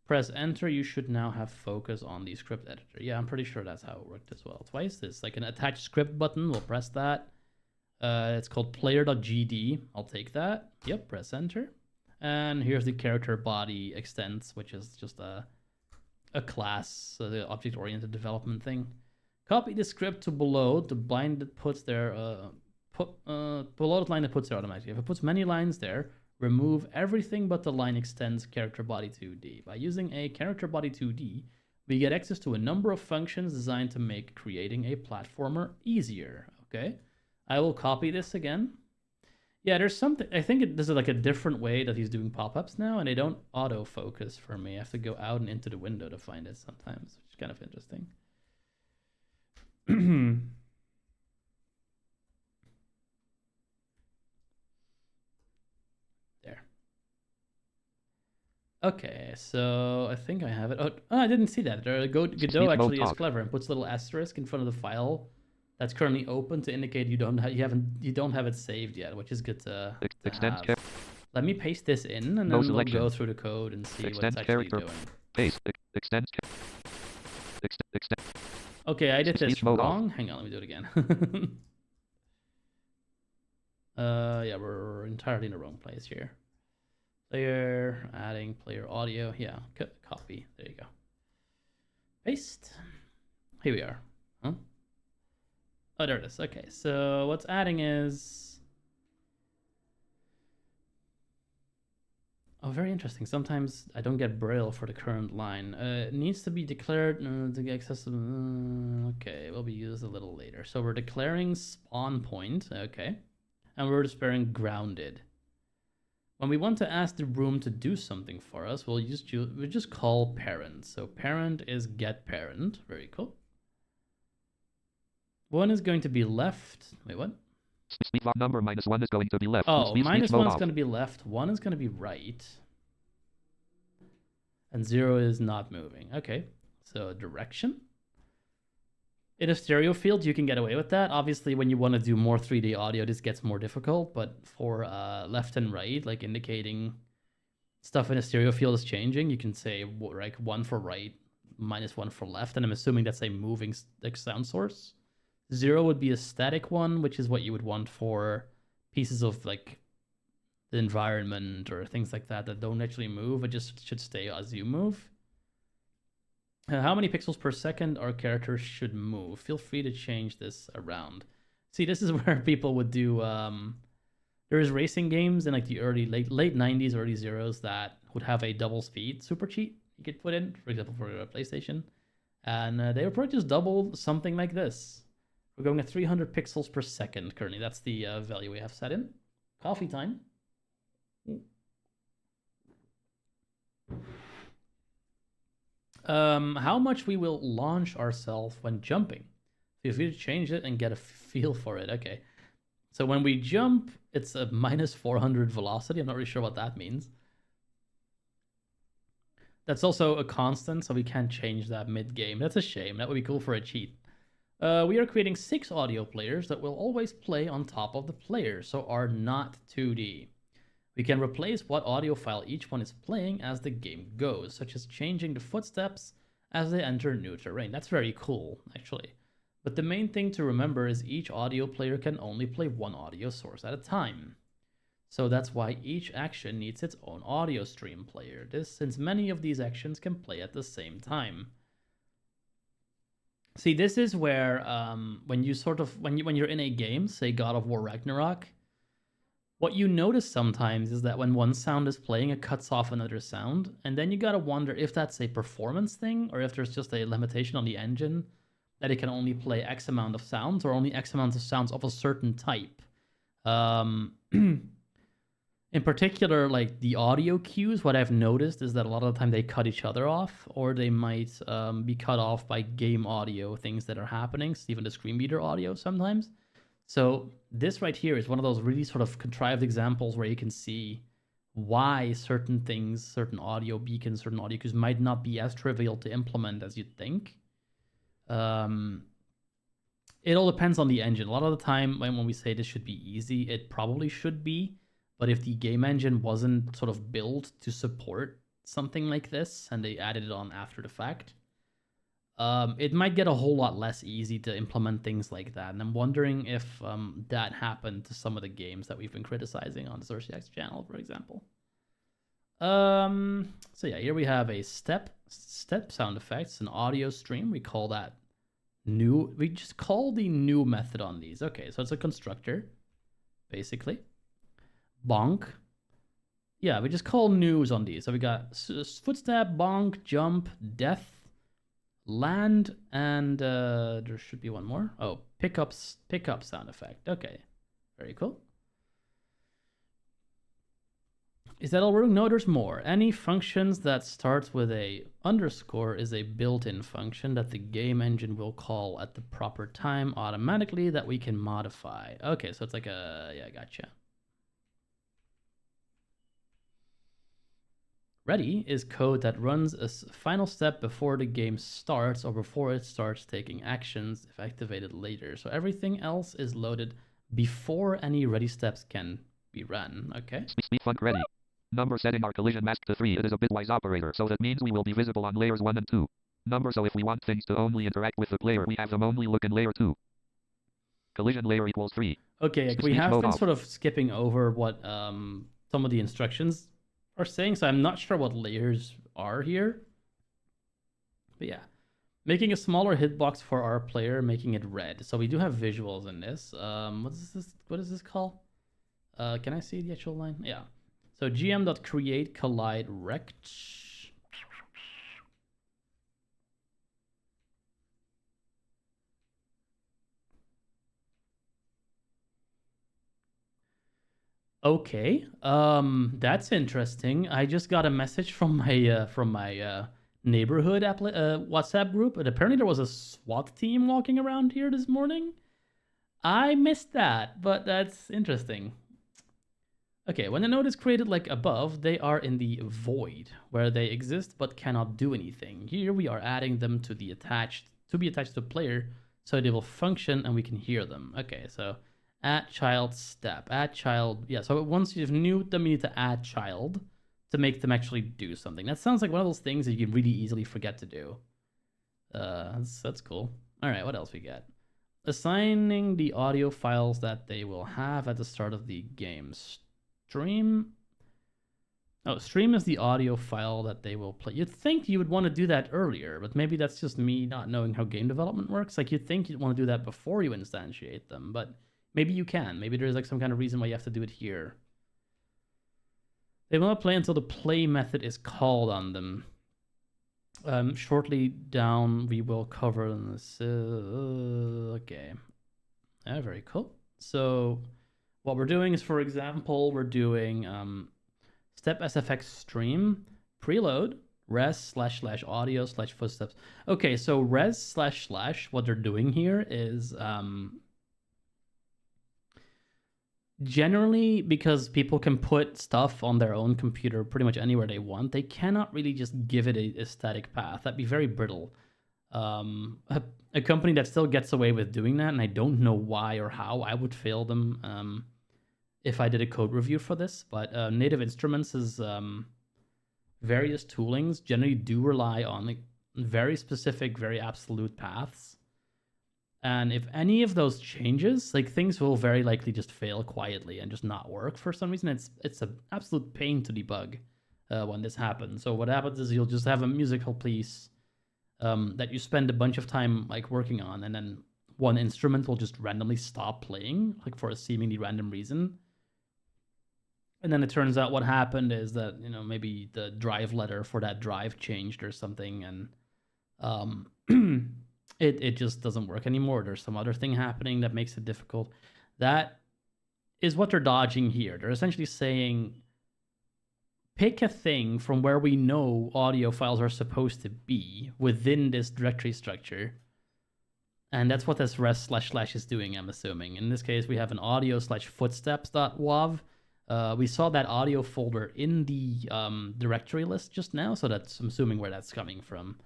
Press Enter. You should now have focus on the script editor. Yeah, I'm pretty sure that's how it worked as well. Twice. There's like an attach script button. We'll press that. It's called player.gd. I'll take that. Yep. Press Enter. And here's the character body extents, which is just a class, the object-oriented development thing. Copy the script to below the line that puts there. Below the line that puts there automatically. If it puts many lines there, remove everything but the line extends character body 2D. By using a character body 2D, we get access to a number of functions designed to make creating a platformer easier. Okay, I will copy this again. Yeah, there's something. I think this is like a different way that he's doing pop-ups now, and they don't autofocus for me. I have to go out and into the window to find it sometimes, which is kind of interesting. There. Okay, so I think I have it. Oh, I didn't see that. Godot actually is clever and puts a little asterisk in front of the file that's currently open to indicate you don't have it saved yet, which is good to have. Let me paste this in, and then we'll go through the code and see what it's actually doing. Paste. Extend. Okay, I did this wrong. Hang on, let me do it again. Yeah, we're entirely in the wrong place here. Player, adding player audio. Yeah, copy. There you go. Paste. Here we are. Huh? Oh, there it is. Okay, so what's adding is... Oh, very interesting. Sometimes I don't get Braille for the current line. It needs to be declared to get accessible. Okay, will be used a little later. So we're declaring spawn point. Okay. And we're declaring grounded. When we want to ask the room to do something for us, we'll just call parent. So parent is get parent. Very cool. One is going to be left. Wait, what? Speed number -1 is going to be left. Oh, -1 is going to be left. 1 is going to be right. And 0 is not moving. Okay. So direction. In a stereo field, you can get away with that. Obviously, when you want to do more 3D audio, this gets more difficult. But for left and right, like indicating stuff in a stereo field is changing, you can say like 1 for right, -1 for left. And I'm assuming that's a moving like sound source. 0 would be a static one, which is what you would want for pieces of like the environment or things like that don't actually move. It just should stay as you move. How many pixels per second our characters should move? Feel free to change this around. See, this is where people would do... There's racing games in like the late 90s, early zeros that would have a double speed super cheat you could put in, for example, for a PlayStation. And they would probably just double something like this. We're going at 300 pixels per second currently. That's the value we have set in. Coffee time. How much we will launch ourselves when jumping. Feel free to change it and get a feel for it. Okay. So when we jump, it's a -400 velocity. I'm not really sure what that means. That's also a constant, so we can't change that mid-game. That's a shame. That would be cool for a cheat. We are creating 6 audio players that will always play on top of the player, so are not 2D. We can replace what audio file each one is playing as the game goes, such as changing the footsteps as they enter new terrain. That's very cool, actually. But the main thing to remember is each audio player can only play one audio source at a time. So that's why each action needs its own audio stream player. Since many of these actions can play at the same time. See, this is where when you're in a game, say God of War Ragnarok, What you notice sometimes is that when one sound is playing, it cuts off another sound, and then you gotta wonder if that's a performance thing or if there's just a limitation on the engine that it can only play X amount of sounds or only X amount of sounds of a certain type. In particular, like the audio cues, what I've noticed is that a lot of the time they cut each other off, or they might be cut off by game audio, things that are happening, even the screen reader audio sometimes. So this right here is one of those really sort of contrived examples where you can see why certain things, certain audio beacons, certain audio cues might not be as trivial to implement as you'd think. It all depends on the engine. A lot of the time when we say this should be easy, it probably should be. But if the game engine wasn't sort of built to support something like this and they added it on after the fact, it might get a whole lot less easy to implement things like that. And I'm wondering if that happened to some of the games that we've been criticizing on the Zersiax channel, for example. So yeah, here we have a step sound effects, an audio stream. We call that new. We just call the new method on these. Okay, so it's a constructor, basically. Bonk. Yeah, we just call news on these. So we got footstep, bonk, jump, death, land, and there should be one more. Oh, pickup sound effect. Okay, very cool. Is that all we're doing? No, there's more. Any functions that starts with a underscore is a built-in function that the game engine will call at the proper time automatically that we can modify. Okay, so it's like a, yeah, gotcha. Ready is code that runs a final step before the game starts or before it starts taking actions if activated later. So everything else is loaded before any ready steps can be run. Okay. Speed func ready. Number setting our collision mask to 3. It is a bitwise operator, so that means we will be visible on layers 1 and 2. Number, so if we want things to only interact with the player, we have them only look in layer 2. Collision layer equals 3. Okay, we have been sort of skipping over what some of the instructions are saying, so I'm not sure what layers are here. But yeah, making a smaller hitbox for our player, making it red. So we do have visuals in this. What is this called? Can I see the actual line? Yeah. So gm.create collide rect. Okay, that's interesting. I just got a message from my neighborhood WhatsApp group, and apparently there was a SWAT team walking around here this morning. I missed that, but that's interesting. Okay, when a node is created like above, they are in the void, where they exist but cannot do anything. Here we are adding them to be attached to player, so they will function and we can hear them. Okay, so add child step, add child. Yeah, so once you've newed them, you need to add child to make them actually do something. That sounds like one of those things that you can really easily forget to do. That's cool. All right, what else we got? Assigning the audio files that they will have at the start of the game. Stream. Oh, stream is the audio file that they will play. You'd think you would want to do that earlier, but maybe that's just me not knowing how game development works. Like, you'd think you'd want to do that before you instantiate them, but maybe you can. Maybe there's like some kind of reason why you have to do it here. They will not play until the play method is called on them. Shortly down, we will cover this. Okay. Very cool. So what we're doing is, for example, we're doing step SFX stream preload res / audio / footsteps. Okay, so res / what they're doing here is generally, because people can put stuff on their own computer pretty much anywhere they want, they cannot really just give it a static path. That'd be very brittle. A company that still gets away with doing that, and I don't know why or how, I would fail them if I did a code review for this, but Native Instruments' various toolings generally do rely on like very specific, very absolute paths. And if any of those changes, like, things will very likely just fail quietly and just not work for some reason. It's an absolute pain to debug when this happens. So what happens is you'll just have a musical piece that you spend a bunch of time like working on, and then one instrument will just randomly stop playing, like for a seemingly random reason. And then it turns out what happened is that, maybe the drive letter for that drive changed or something, and it just doesn't work anymore. There's some other thing happening that makes it difficult. That is what they're dodging here. They're essentially saying, pick a thing from where we know audio files are supposed to be within this directory structure. And that's what this res // is doing, I'm assuming. In this case, we have an audio/footsteps.wav. We saw that audio folder in the directory list just now, so I'm assuming where that's coming from.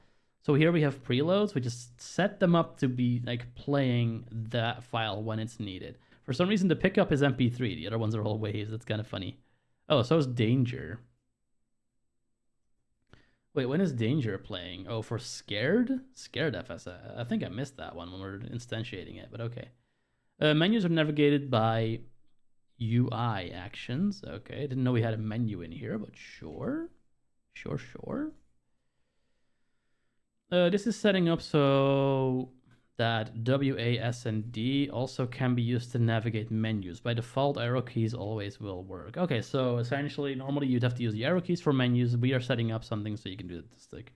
So here we have preloads. We just set them up to be like playing that file when it's needed. For some reason, the pickup is MP3. The other ones are all waves. That's kind of funny. Oh, so is danger. Wait, when is danger playing? Oh, for scared? Scared FS. I think I missed that one when we were instantiating it, but okay. Menus are navigated by UI actions. Okay, didn't know we had a menu in here, but sure. Sure. This is setting up so that W, A, S, and D also can be used to navigate menus. By default, arrow keys always will work. Okay, so essentially, normally you'd have to use the arrow keys for menus. We are setting up something so you can do it with the stick.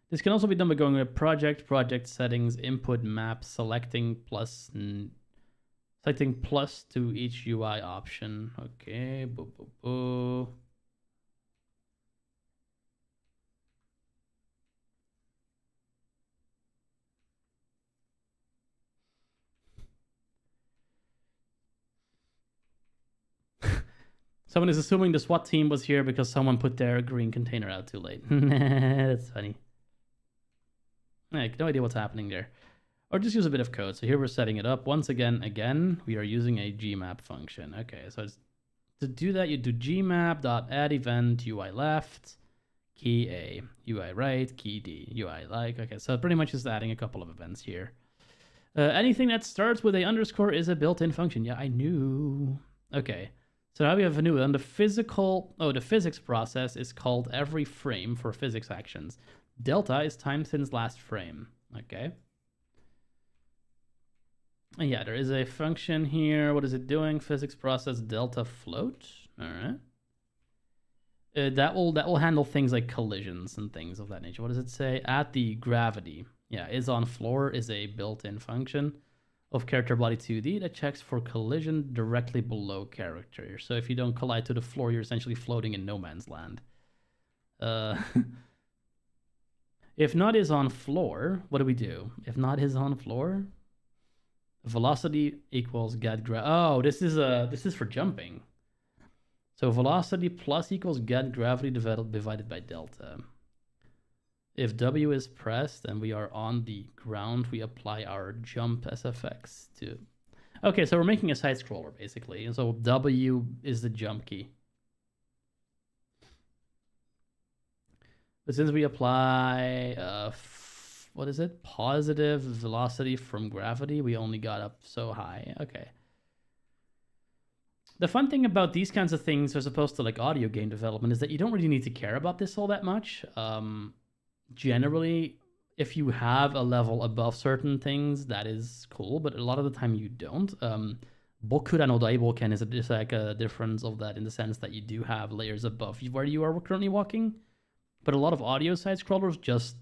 This can also be done by going with project settings, input map, selecting plus to each UI option. Okay, boo. Someone is assuming the SWAT team was here because someone put their green container out too late. That's funny. No idea what's happening there. Or just use a bit of code. So here we're setting it up. Once again, we are using a gmap function. Okay, so to do that, you do gmap.add event UI left, key A, UI right, key D, UI like. Okay, so pretty much just adding a couple of events here. Anything that starts with a underscore is a built-in function. Yeah, I knew. Okay. So now we have a new one. The physics process is called every frame for physics actions. Delta is time since last frame. Okay. And yeah, there is a function here. What is it doing? Physics process delta float. All right. That will handle things like collisions and things of that nature. What does it say? At the gravity. Yeah, is on floor is a built-in function of character body 2D that checks for collision directly below character. So if you don't collide to the floor, you're essentially floating in no man's land. If not is on floor, what do we do? If not is on floor, velocity equals get this is for jumping. So velocity plus equals get gravity divided by delta. If W is pressed and we are on the ground, we apply our jump SFX to... Okay, so we're making a side scroller basically. And so W is the jump key. But since we apply, what is it? Positive velocity from gravity, we only got up so high. Okay. The fun thing about these kinds of things as opposed to like audio game development is that you don't really need to care about this all that much. Generally, if you have a level above certain things, that is cool, but a lot of the time you don't. Bokura no Daiboken is just like a difference of that in the sense that you do have layers above where you are currently walking, but a lot of audio side scrollers just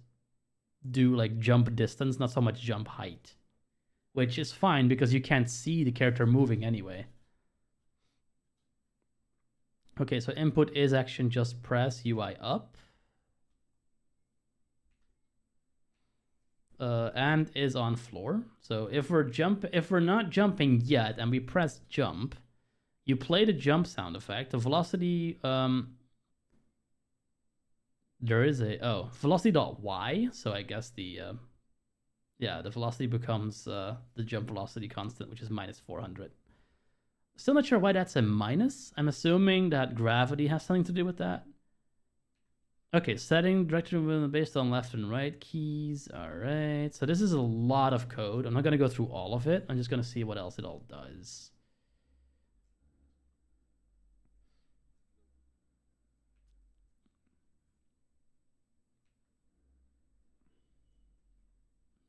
do like jump distance, not so much jump height, which is fine because you can't see the character moving anyway. Okay, so input is action just press UI up. And is on floor. So if we're not jumping yet and we press jump, you play the jump sound effect. The velocity there is a velocity.y, so I guess the velocity becomes the jump velocity constant, which is minus 400. Still not sure why that's a minus. I'm assuming that gravity has something to do with that. Okay, setting directory movement based on left and right keys. All right, so this is a lot of code. I'm not going to go through all of it. I'm just going to see what else it all does.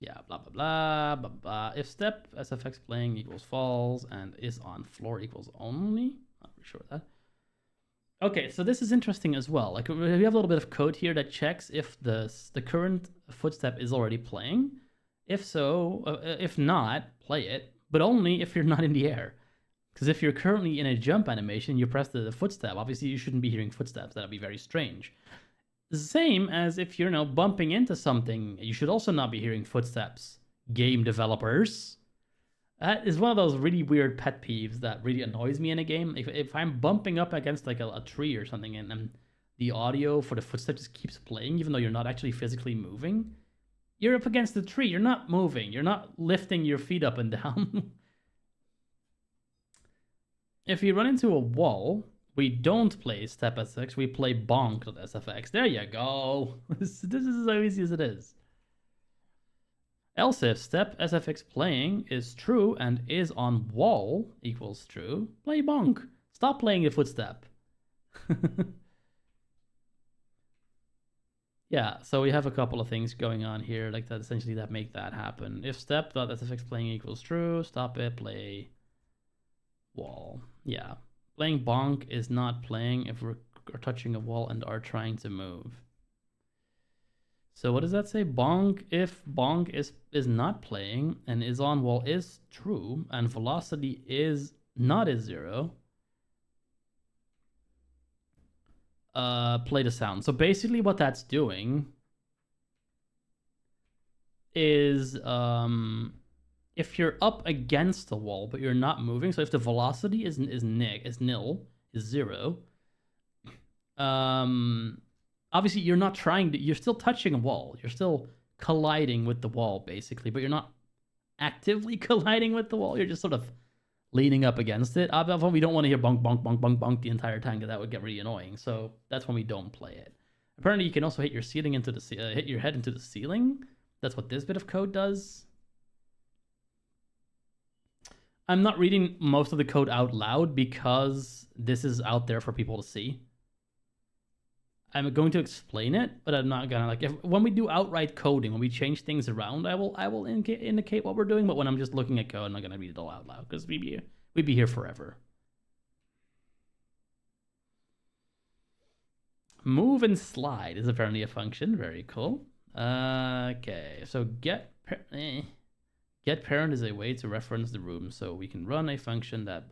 Yeah, blah, blah, blah, blah, blah. If step SFX playing equals false and is on floor equals only. Not really sure what that. Okay, so this is interesting as well. Like we have a little bit of code here that checks if the current footstep is already playing. If so, if not, play it, but only if you're not in the air. Because if you're currently in a jump animation, you press the footstep. Obviously, you shouldn't be hearing footsteps. That'd be very strange. The same as if you're bumping into something, you should also not be hearing footsteps. Game developers. That is one of those really weird pet peeves that really annoys me in a game. If I'm bumping up against like a tree or something and the audio for the footstep just keeps playing, even though you're not actually physically moving, you're up against the tree. You're not moving. You're not lifting your feet up and down. If you run into a wall, we don't play step SFX, we play bonk.sfx. There you go. This is as easy as it is. Else if step SFX playing is true and is on wall equals true, play bonk. Stop playing the footstep. Yeah, so we have a couple of things going on here like that essentially that make that happen. If step.sfx playing equals true, stop it, play wall. Yeah. Playing bonk is not playing if we're touching a wall and are trying to move. So what does that say? Bonk, if bonk is not playing and is on wall is true and velocity is not is 0, play the sound. So basically what that's doing is if you're up against the wall but you're not moving, so if the velocity is nil, is 0, obviously you're not trying to, you're still touching a wall. You're still colliding with the wall basically, but you're not actively colliding with the wall. You're just sort of leaning up against it. Obviously we don't want to hear bonk, bonk, bonk, bonk, bonk the entire time because that would get really annoying. So that's when we don't play it. Apparently you can also hit your ceiling into the hit your head into the ceiling. That's what this bit of code does. I'm not reading most of the code out loud because this is out there for people to see. I'm going to explain it, but I'm not gonna when we do outright coding, when we change things around, I will indicate what we're doing. But when I'm just looking at code, I'm not gonna read it all out loud because we'd be here forever. Move and slide is apparently a function. Very cool. Okay, so get parent is a way to reference the room, so we can run a function that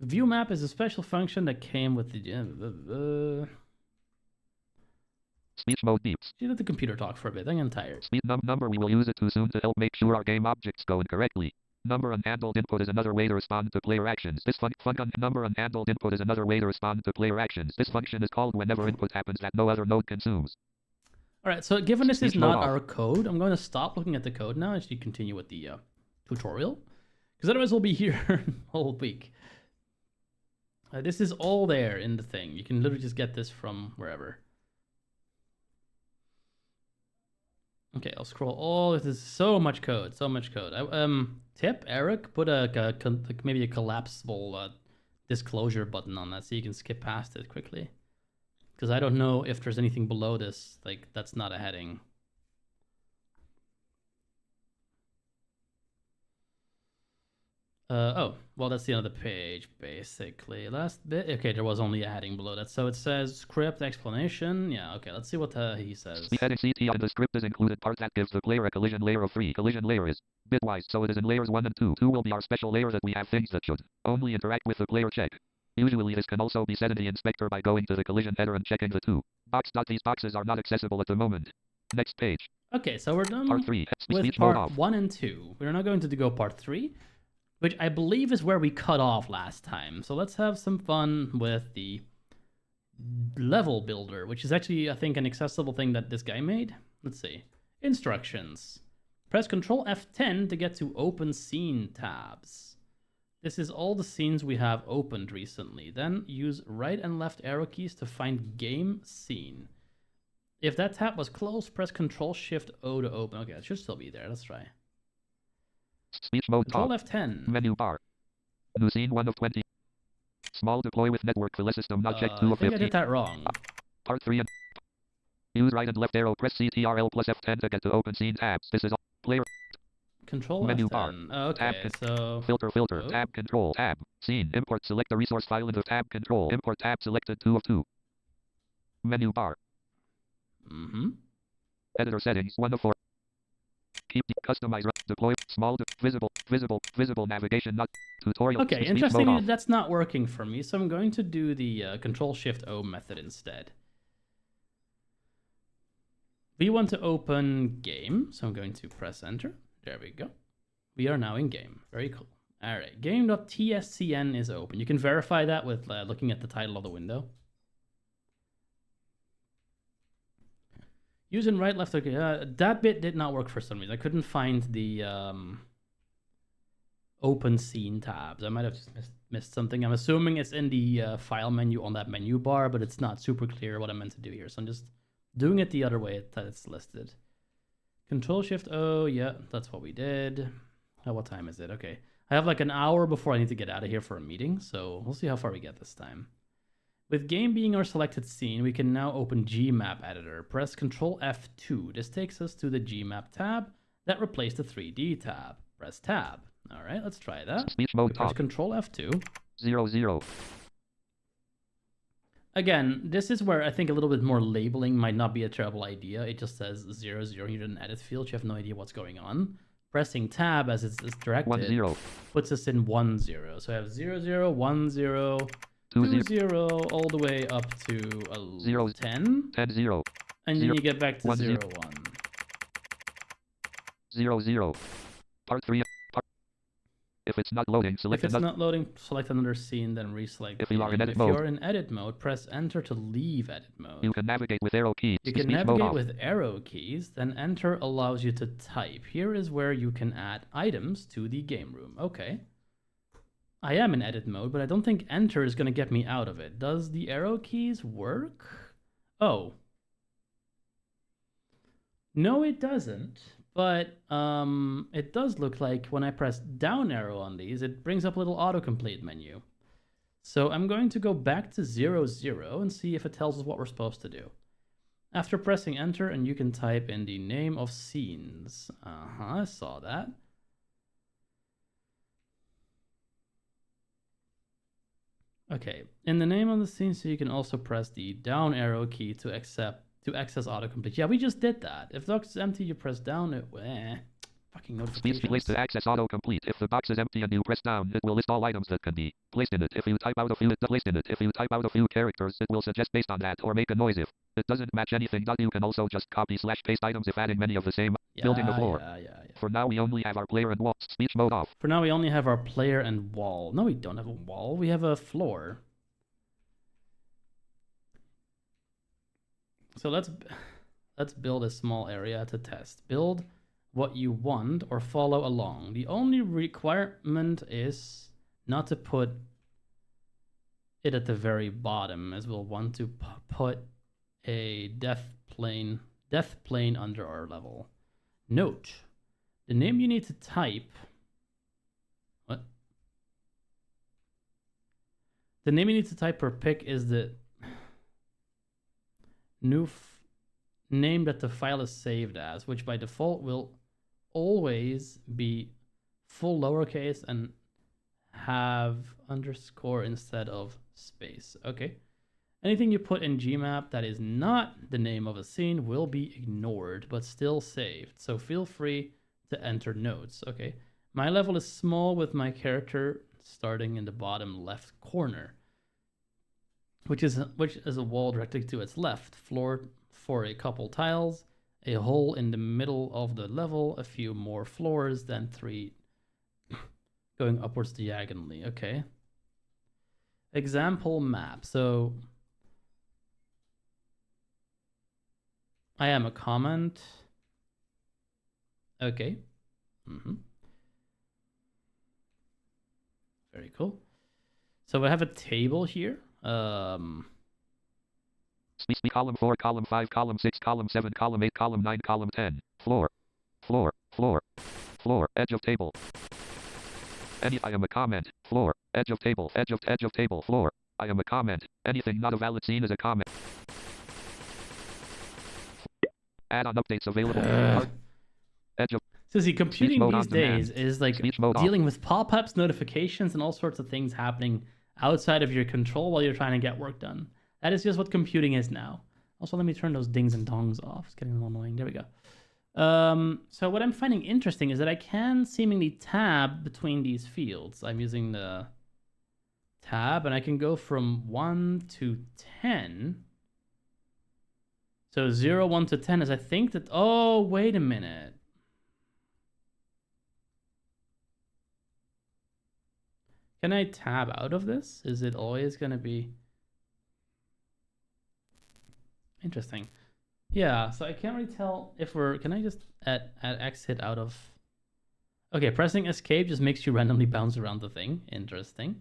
View map is a special function that came with the speech mode beeps. You let the computer talk for a bit. I'm tired. Speed number, we will use it too soon to help make sure our game objects go in correctly. Number unhandled input is another way to respond to player actions. This function number unhandled input is another way to respond to player actions. This function is called whenever input happens that no other node consumes. All right, so given this is not our code, I'm going to stop looking at the code now and actually continue with the tutorial, because otherwise we'll be here all week. This is all there in the thing. You can literally just get this from wherever. Okay, I'll scroll all. This is so much code, so much code. Tip Eric, put maybe a collapsible disclosure button on that so you can skip past it quickly. Because I don't know if there's anything below this, like that's not a heading. Oh, well, that's the end of the page, basically. Last bit. Okay, there was only a heading below that. So it says script explanation. Yeah, okay, let's see what he says. The heading CT on the script is included part that gives the player a collision layer of 3. Collision layer is bitwise, so it is in layers 1 and 2. 2 will be our special layer that we have things that should only interact with the player check. Usually this can also be set in the inspector by going to the collision header and checking the 2 box. These boxes are not accessible at the moment. Next page. Okay, so we're done part 3. with part 1 and 2. We're not going to go part 3. Which I believe is where we cut off last time. So let's have some fun with the level builder, which is actually, I think, an accessible thing that this guy made. Let's see. Instructions. Press Ctrl F10 to get to open scene tabs. This is all the scenes we have opened recently. Then use right and left arrow keys to find game scene. If that tab was closed, press Ctrl Shift O to open. Okay, it should still be there. Let's try. Speech mode Control F10. Menu bar. New scene 1 of 20. Small deploy with network file system not checked 2 of 15. I think I did that wrong. Part 3 and Use right and left arrow. Press CTRL plus F10 to get to open scene tabs. This is all. Player. Control Menu F10. bar. Okay, so... Filter. Tab control. Tab. Scene. Import. Select the resource file into tab control. Import tab selected 2 of 2. Menu bar. Editor settings 1 of 4. Keep customize deploy small visible navigation not tutorial. Okay, interestingly that's not working for me, so I'm going to do the Control Shift O method instead. We want to open game, so I'm going to press enter. There we go. We are now in game. Very cool. All right, game.tscn is open. You can verify that with looking at the title of the window. Using right, left, okay. That bit did not work for some reason. I couldn't find the open scene tabs. I might have just missed something. I'm assuming it's in the file menu on that menu bar, but it's not super clear what I meant to do here. So I'm just doing it the other way that it's listed. Control Shift O, yeah, that's what we did. What time is it? Okay. I have like an hour before I need to get out of here for a meeting, so we'll see how far we get this time. With game being our selected scene, we can now open Gmap editor. Press Ctrl F2. This takes us to the Gmap tab that replaced the 3D tab. Press tab. All right, let's try that. Speech mode Press Ctrl F2. 0. Again, this is where I think a little bit more labeling might not be a terrible idea. It just says 0. You did an edit field. You have no idea what's going on. Pressing tab as it's directed 1 puts us in 1 0. So I have 0 1 0. 2 0 all the way up to 10. 10 0. And then you get back to 1 0 1. 0. Part 3. If it's not loading, select If it's not loading, select another scene, then reselect. If you are in edit if mode. you're in edit mode, press enter to leave edit mode. You can navigate with arrow keys. You can navigate with arrow keys, then enter allows you to type. Here is where you can add items to the game room. Okay. I am in edit mode, but I don't think enter is going to get me out of it. Does the arrow keys work? Oh. No, it doesn't. But it does look like when I press down arrow on these, it brings up a little autocomplete menu. So I'm going to go back to 0 0 and see if it tells us what we're supposed to do. After pressing enter, and you can type in the name of scenes. I saw that. Okay, in the name of the scene, so you can also press the down arrow key to access autocomplete. Yeah, we just did that. If the box is empty, you press down. Fucking notifications. Speech placed to access autocomplete. If the box is empty and you press down, it will list all items that can be placed in it. If you type out a few characters, it will suggest based on that or make a noise if it doesn't match anything. You can also just copy/paste items if adding many of the same building the floor. Yeah. For now, we only have our player and wall. Speech mode off. For now, we only have our player and wall. No, we don't have a wall. We have a floor. So let's build a small area to test. Build what you want or follow along. The only requirement is not to put it at the very bottom, as we'll want to put a death plane under our level. Note, the name you need to type. What? The name you need to type per pick is the new name that the file is saved as, which by default will always be full lowercase and have underscore instead of space. Okay. Anything you put in Gmap that is not the name of a scene will be ignored, but still saved. So feel free to enter notes. Okay. My level is small with my character starting in the bottom left corner, which is a wall directly to its left, floor for a couple tiles, a hole in the middle of the level, a few more floors, then 3 going upwards diagonally. Okay. Example map. So I am a comment. Okay. Very cool. So I have a table here. Speech column 4, column 5, column 6, column 7, column 8, column 9, column 10. Floor, edge of table. I am a comment. Floor, edge of table, edge of table, floor. I am a comment. Anything not a valid scene is a comment. Add-on updates available. Edge of So see, computing mode these on demand. days is like Speech mode off. dealing with pop-ups, notifications, and all sorts of things happening outside of your control while you're trying to get work done. That is just what computing is now. Also, let me turn those dings and dongs off. It's getting a little annoying. There we go. So what I'm finding interesting is that I can seemingly tab between these fields. I'm using the tab, and I can go from 1 to 10. So 0, 1 to 10 is, I think that... Oh, wait a minute. Can I tab out of this? Is it always going to be... Interesting. Yeah, so I can't really tell if we're... Can I just add exit out of... Okay, pressing escape just makes you randomly bounce around the thing. Interesting.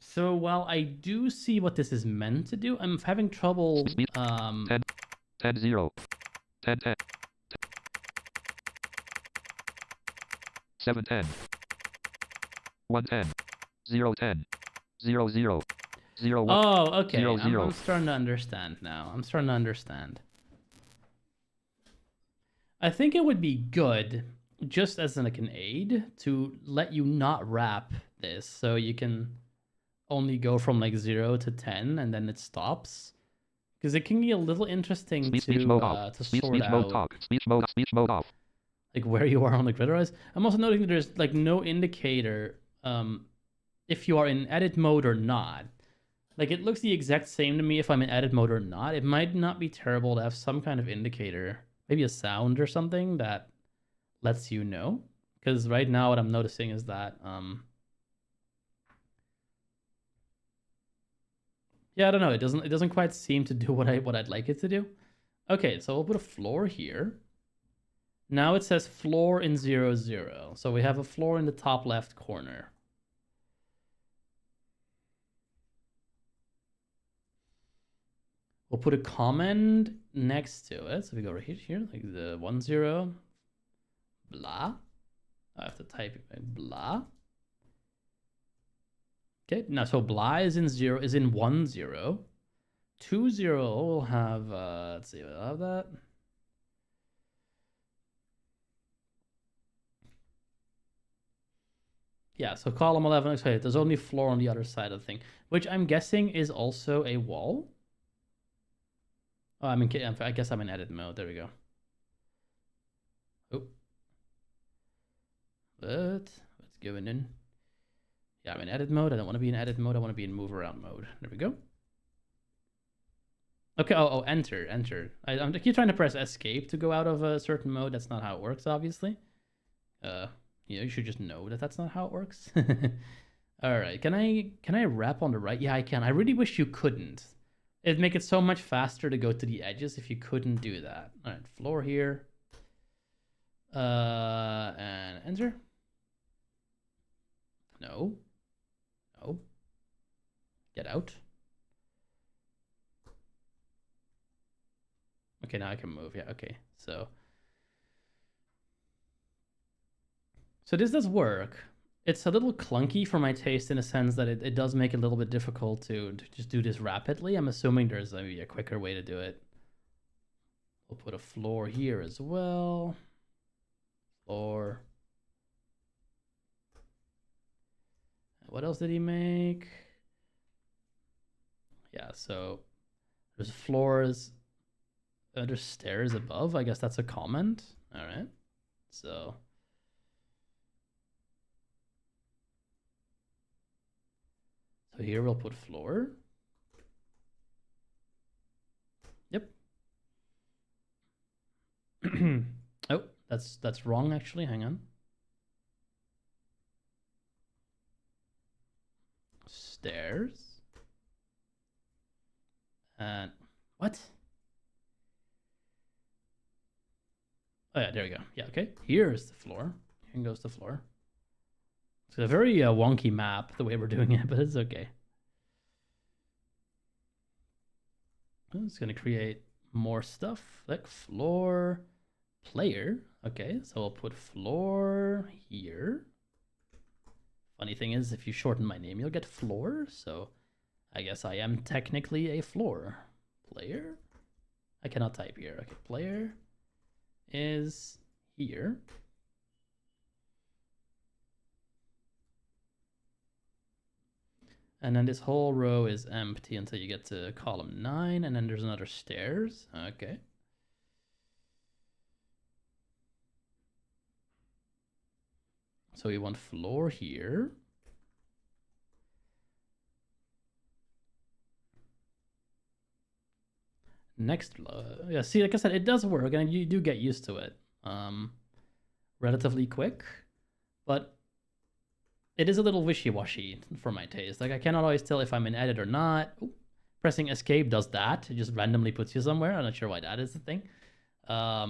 So while I do see what this is meant to do, I'm having trouble... 10, 10, 0, 10, 10, 7, 10, 1, 10, 0, 10, 0, 0, 0, 1. Oh, okay. 0, 0. I'm starting to understand now. I'm starting to understand. I think it would be good, just as like an aid, to let you not wrap this, so you can only go from like 0 to 10 and then it stops, because it can be a little interesting Speech mode off. to Speech sort mode out talk. Speech mode off. like where you are on the grid. Otherwise, I'm also noticing that there's like no indicator if you are in edit mode or not. Like it looks the exact same to me if I'm in edit mode or not. It might not be terrible to have some kind of indicator, maybe a sound or something that lets you know, because right now what I'm noticing is that yeah, I don't know. It doesn't quite seem to do what I'd like it to do. Okay, so we'll put a floor here. Now it says floor in 0, 0. So we have a floor in the top left corner. We'll put a comment next to it. So we go right here, like the 1, 0, blah. I have to type it like blah. Okay, now so blah is in 1, 0. 2, 0 will have, let's see, we'll have that. Yeah, so column 11, okay, there's only floor on the other side of the thing, which I'm guessing is also a wall. Oh, I guess I'm in edit mode. There we go. Oh. But what's going in? Yeah, I'm in edit mode. I don't want to be in edit mode. I want to be in move around mode. There we go. Okay, oh, enter. I keep trying to press escape to go out of a certain mode. That's not how it works, obviously. You should just know that that's not how it works. All right, can I wrap on the right? Yeah, I can. I really wish you couldn't. It'd make it so much faster to go to the edges if you couldn't do that. All right, floor here. And enter. No. Get out. Okay, now I can move. Yeah, okay. So this does work. It's a little clunky for my taste in a sense that it does make it a little bit difficult to just do this rapidly. I'm assuming there's maybe a quicker way to do it. We'll put a floor here as well. Floor. What else did he make? Yeah, so there's floors. There's stairs above. I guess that's a comment. All right. So here we'll put floor. Yep. Oh, that's wrong actually. Hang on. Stairs. And what? Oh yeah, there we go. Yeah, okay. Here's the floor. Here goes the floor. It's a very wonky map the way we're doing it, but it's okay. I'm just gonna create more stuff like floor player. Okay, so I'll put floor here. Funny thing is, if you shorten my name, you'll get floor. So I guess I am technically a floor player. I cannot type here. Okay, player is here. And then this whole row is empty until you get to column 9, and then there's another stairs. Okay. So we want floor here. Next, yeah, see, like I said, it does work, and you do get used to it relatively quick, but it is a little wishy-washy for my taste. Like, I cannot always tell if I'm in edit or not. Ooh, pressing escape does that. It just randomly puts you somewhere. I'm not sure why that is the thing. Let's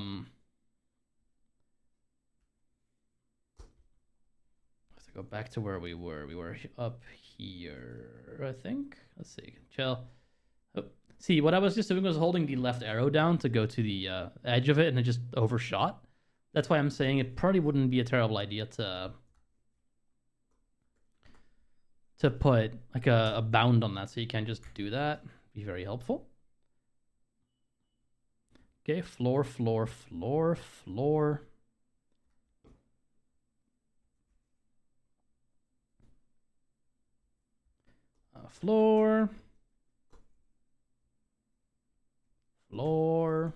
go back to where we were. We were up here, I think. Let's see. Chill. Oh. See, what I was just doing was holding the left arrow down to go to the edge of it, and it just overshot. That's why I'm saying it probably wouldn't be a terrible idea to put like a bound on that, so you can just do that. Be very helpful. Okay, floor, floor, floor, floor. Floor. Floor.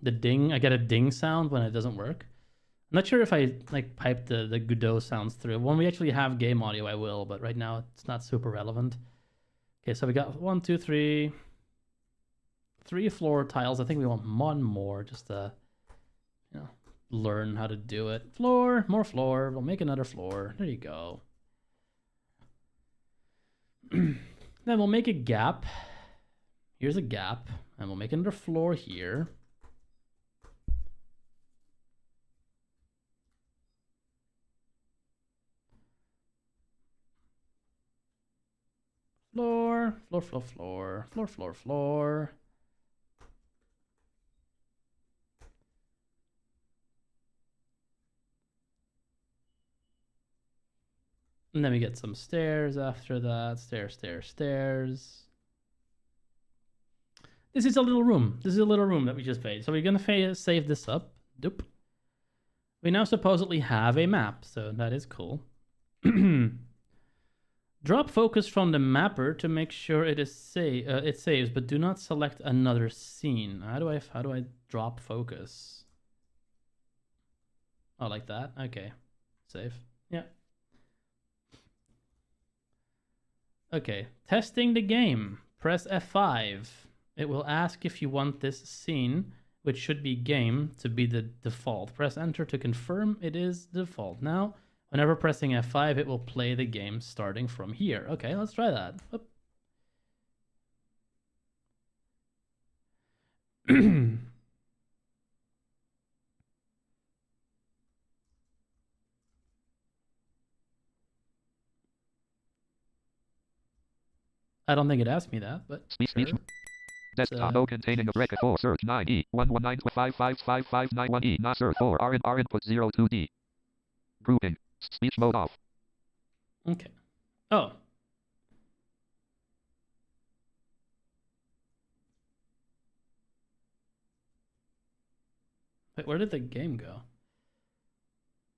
The ding, I get a ding sound when it doesn't work. I'm not sure if I like pipe the Godot sounds through. When we actually have game audio, I will, but right now it's not super relevant. Okay, so we got 1, 2, 3. 3 floor tiles. I think we want one more just to, you know, learn how to do it. Floor, more floor. We'll make another floor. There you go. Then we'll make a gap. Here's a gap, and we'll make another floor here. Floor, floor, floor, floor, floor, floor, floor. And then we get some stairs after that. Stairs, stairs, stairs. This is a little room. This is a little room that we just made. So we're going to save this up. Doop. We now supposedly have a map, so that is cool. Drop focus from the mapper to make sure it saves, but do not select another scene. How do I drop focus? Oh, like that? Okay. Save. Yeah. Okay. Testing the game. Press F5. It will ask if you want this scene, which should be game, to be the default. Press enter to confirm it is default. Now, whenever pressing F5, it will play the game starting from here. Okay, let's try that. Oop. I don't think it asked me that, but Speech. sure. Desktop no containing a record 4 search 9E 119555591E not search 4 R input 02D. Grouping. Speech mode off. Okay. Oh. Wait, where did the game go?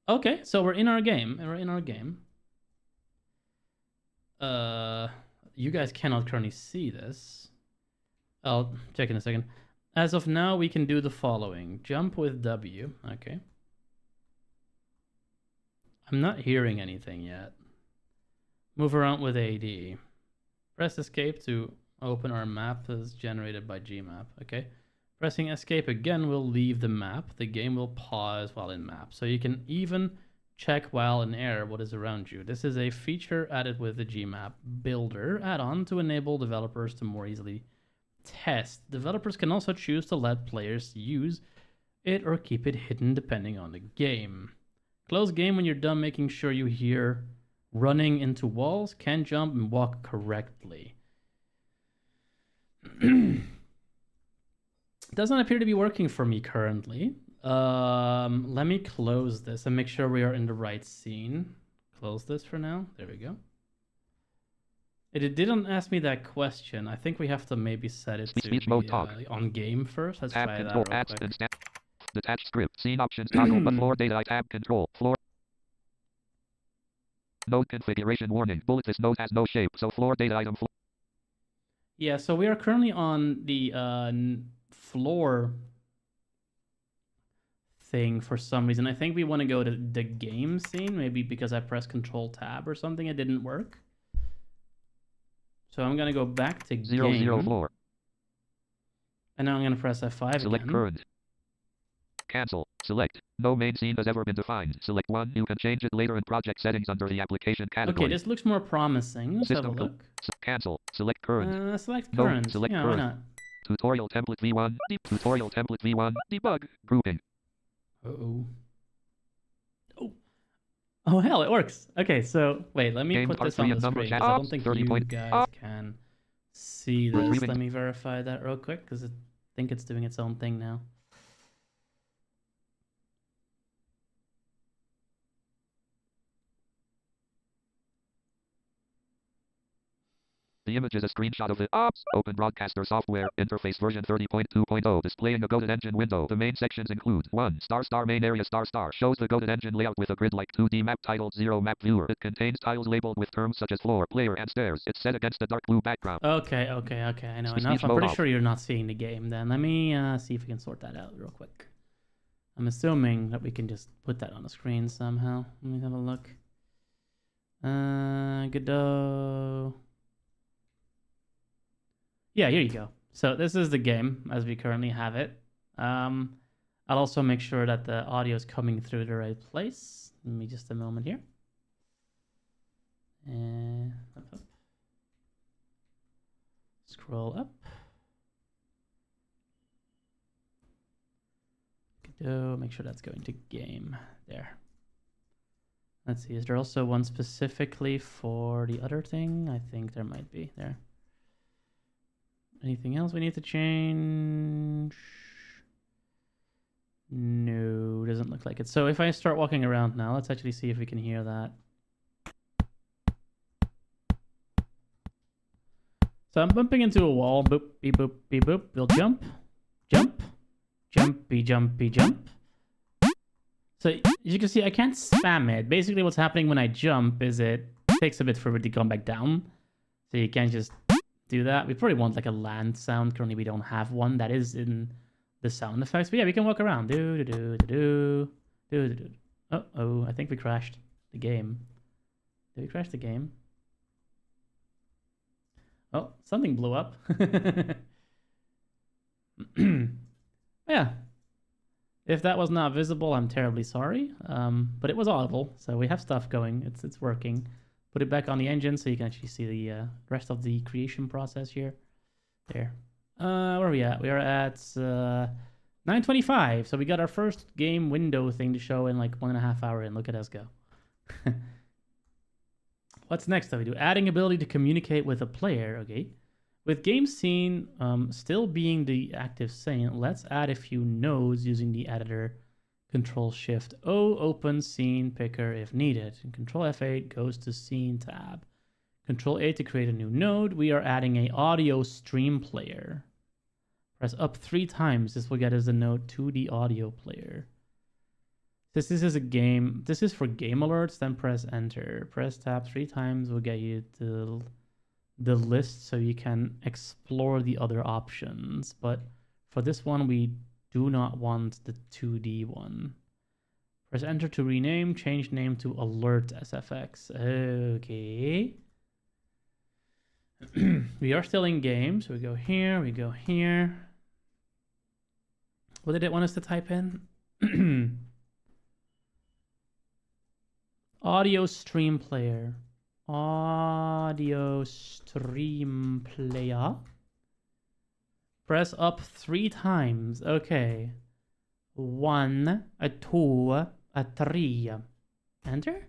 Okay, so we're in our game. You guys cannot currently see this. I'll check in a second. As of now, we can do the following. Jump with W. Okay. I'm not hearing anything yet. Move around with AD. Press escape to open our map as generated by Gmap. Okay. Pressing escape again will leave the map. The game will pause while in map. So you can even check while in air what is around you. This is a feature added with the Gmap Builder add-on to enable developers to more easily test. Developers can also choose to let players use it or keep it hidden depending on the game. Close game when you're done making sure you hear running into walls, can jump, and walk correctly. Doesn't appear to be working for me currently. Let me close this and make sure we are in the right scene. Close this for now. There we go. It didn't ask me that question. I think we have to maybe set it to Speech mode be, talk. on game first. Let's Tab try control that real adds quick. and snap. Detached script. Scene options toggle. But floor data tab control. Floor. Node configuration warning. Bullet. This node has no shape. So floor data item. Yeah, so we are currently on the floor thing for some reason. I think we want to go to the game scene, maybe because I pressed Control Tab or something. It didn't work. So I'm gonna go back to game. 0 floor. And now I'm gonna press F5 Select again. current. Cancel. Select. No main scene has ever been defined. Select one. You can change it later in project settings under the application category. Okay, this looks more promising. Let's have a look. Cancel. Select current. Select No, current. select Yeah, current. why not? Tutorial template V1. Tutorial template V1. Debug. Grouping. Uh-oh. Oh, hell, it works. Okay, so wait, let me Game put part this on three the of number screen, because chat. I don't think 30 you point- guys can see this. Retrieving- Let me verify that real quick, because I think it's doing its own thing now. The image is a screenshot of the Open Broadcaster software interface version 30.2.0 displaying a Godot engine window. The main sections include 1. Main area shows the Godot engine layout with a grid-like 2D map titled 0 Map Viewer. It contains tiles labeled with terms such as floor, player, and stairs. It's set against a dark blue background. Okay, I know Speech enough. I'm mode pretty off. sure you're not seeing the game then. Let me see if we can sort that out real quick. I'm assuming that we can just put that on the screen somehow. Let me have a look. Godot. Yeah, here you go. So this is the game as we currently have it. I'll also make sure that the audio is coming through the right place. Give me just a moment here. And up. Scroll up. Godot, make sure that's going to game. There. Let's see, is there also one specifically for the other thing? I think there might be there. Anything else we need to change? No, doesn't look like it. So if I start walking around now, let's actually see if we can hear that. So I'm bumping into a wall. Boop, beep, boop, beep, boop. We'll jump, jump, jumpy, jumpy, jump. So as you can see, I can't spam it. Basically what's happening when I jump is it takes a bit for it to come back down. So you can't just do that. We probably want like a land sound. Currently we don't have one that is in the sound effects. But yeah, we can walk around. Uh-oh, I think we crashed the game. Did we crash the game? Oh, something blew up. Yeah. If that was not visible, I'm terribly sorry. But it was audible, so we have stuff going. It's working. Put it back on the engine so you can actually see the rest of the creation process here. There. Where are we at? We are at 9:25. So we got our first game window thing to show in like 1.5 hours in. Look at us go. What's next that we do? Adding ability to communicate with a player. Okay. With game scene still being the active scene, let's add a few nodes using the editor. Control-Shift-O opens scene picker if needed. And Control F8 goes to scene tab. Control-A to create a new node. We are adding a audio stream player. Press up 3 times. This will get us a node to the audio player. This is a game. This is for game alerts. Then press enter. Press tab 3 times will get you to the list so you can explore the other options. But for this one, we do not want the 2D one. Press enter to rename. Change name to alert SFX. Okay. We are still in game. So we go here. We go here. What did it want us to type in? Audio stream player. Audio stream player. Press up 3 times. Okay. 1, a 2, a 3. Enter?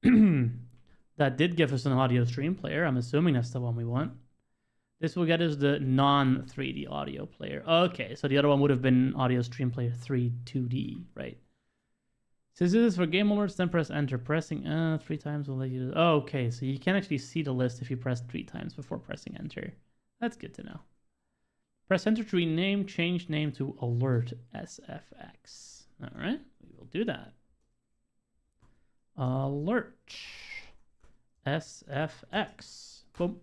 That did give us an audio stream player. I'm assuming that's the one we want. This will get us the non-3D audio player. Okay, so the other one would have been audio stream player 3 2D, right? Since this is for game alerts, then press enter. Pressing 3 times will let you... Oh, okay, so you can actually see the list if you press 3 times before pressing enter. That's good to know. Press enter to rename, change name to alert SFX. All right, we will do that. Alert SFX. Boom.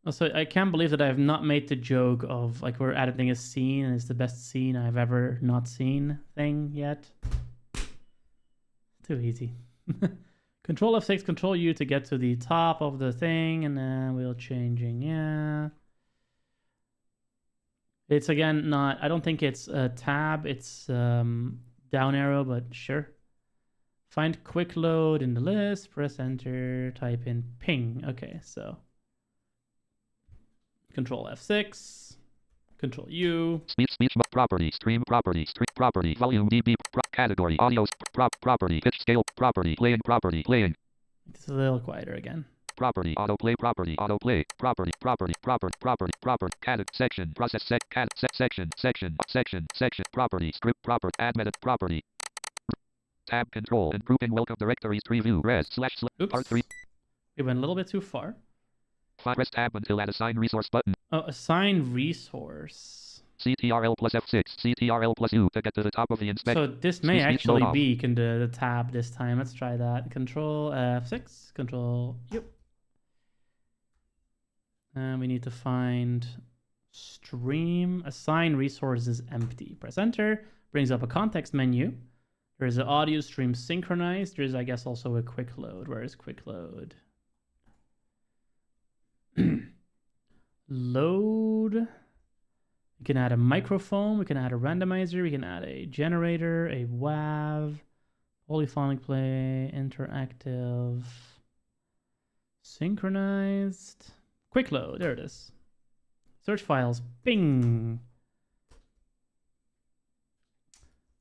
Also, I can't believe that I have not made the joke of like we're editing a scene and it's the best scene I've ever not seen thing yet. Too easy. Control F6, Control U to get to the top of the thing, and then we'll changing. Yeah. It's again not. I don't think it's a tab. It's down arrow, but sure. Find quick load in the list. Press enter. Type in ping. Okay, so. Control F6, Control U. Speech property, stream property, volume dB, category, audio, property, pitch scale, property, playing, It's a little quieter again. Property, autoplay, property, property, section, process, section, property, script, add method, property, tab control, and grouping welcome directories, tree view, res, / part 3. We went a little bit too far. Press tab until add assign resource button. Oh, assign resource. CTRL plus F6, CTRL plus U to get to the top of the inspection. So this may actually be the tab this time. Let's try that. Control F6, Control U. And we need to find stream. Assign resource is empty. Press enter. Brings up a context menu. There's an audio stream synchronized. There's, I guess, also a quick load. Where is quick load? Load. We can add a microphone. We can add a randomizer. We can add a generator, a WAV, polyphonic play, interactive, synchronized, quick load. There it is. Search files. Bing.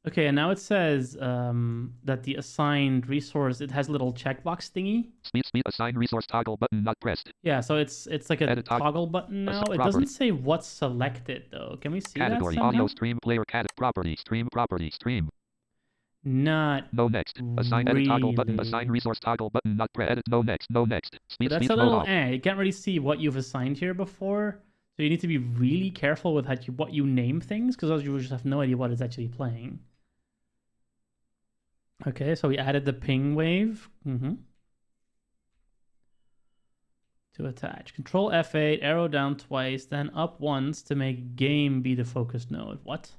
Okay, and now it says that the assigned resource, it has a little checkbox thingy. Speed, assign resource toggle button not pressed. Yeah, so it's like a toggle button now. It doesn't say what's selected though. Can we see category, that somehow? audio stream player property, stream. Not no next. Assign edit toggle button, assign resource toggle button not pressed. Edit no next. Speed, that's a little you can't really see what you've assigned here before. So you need to be really careful with what you name things, because otherwise you just have no idea what it's actually playing. Okay, so we added the ping wave to attach. Control F8, arrow down twice, then up once to make game be the focus node. What?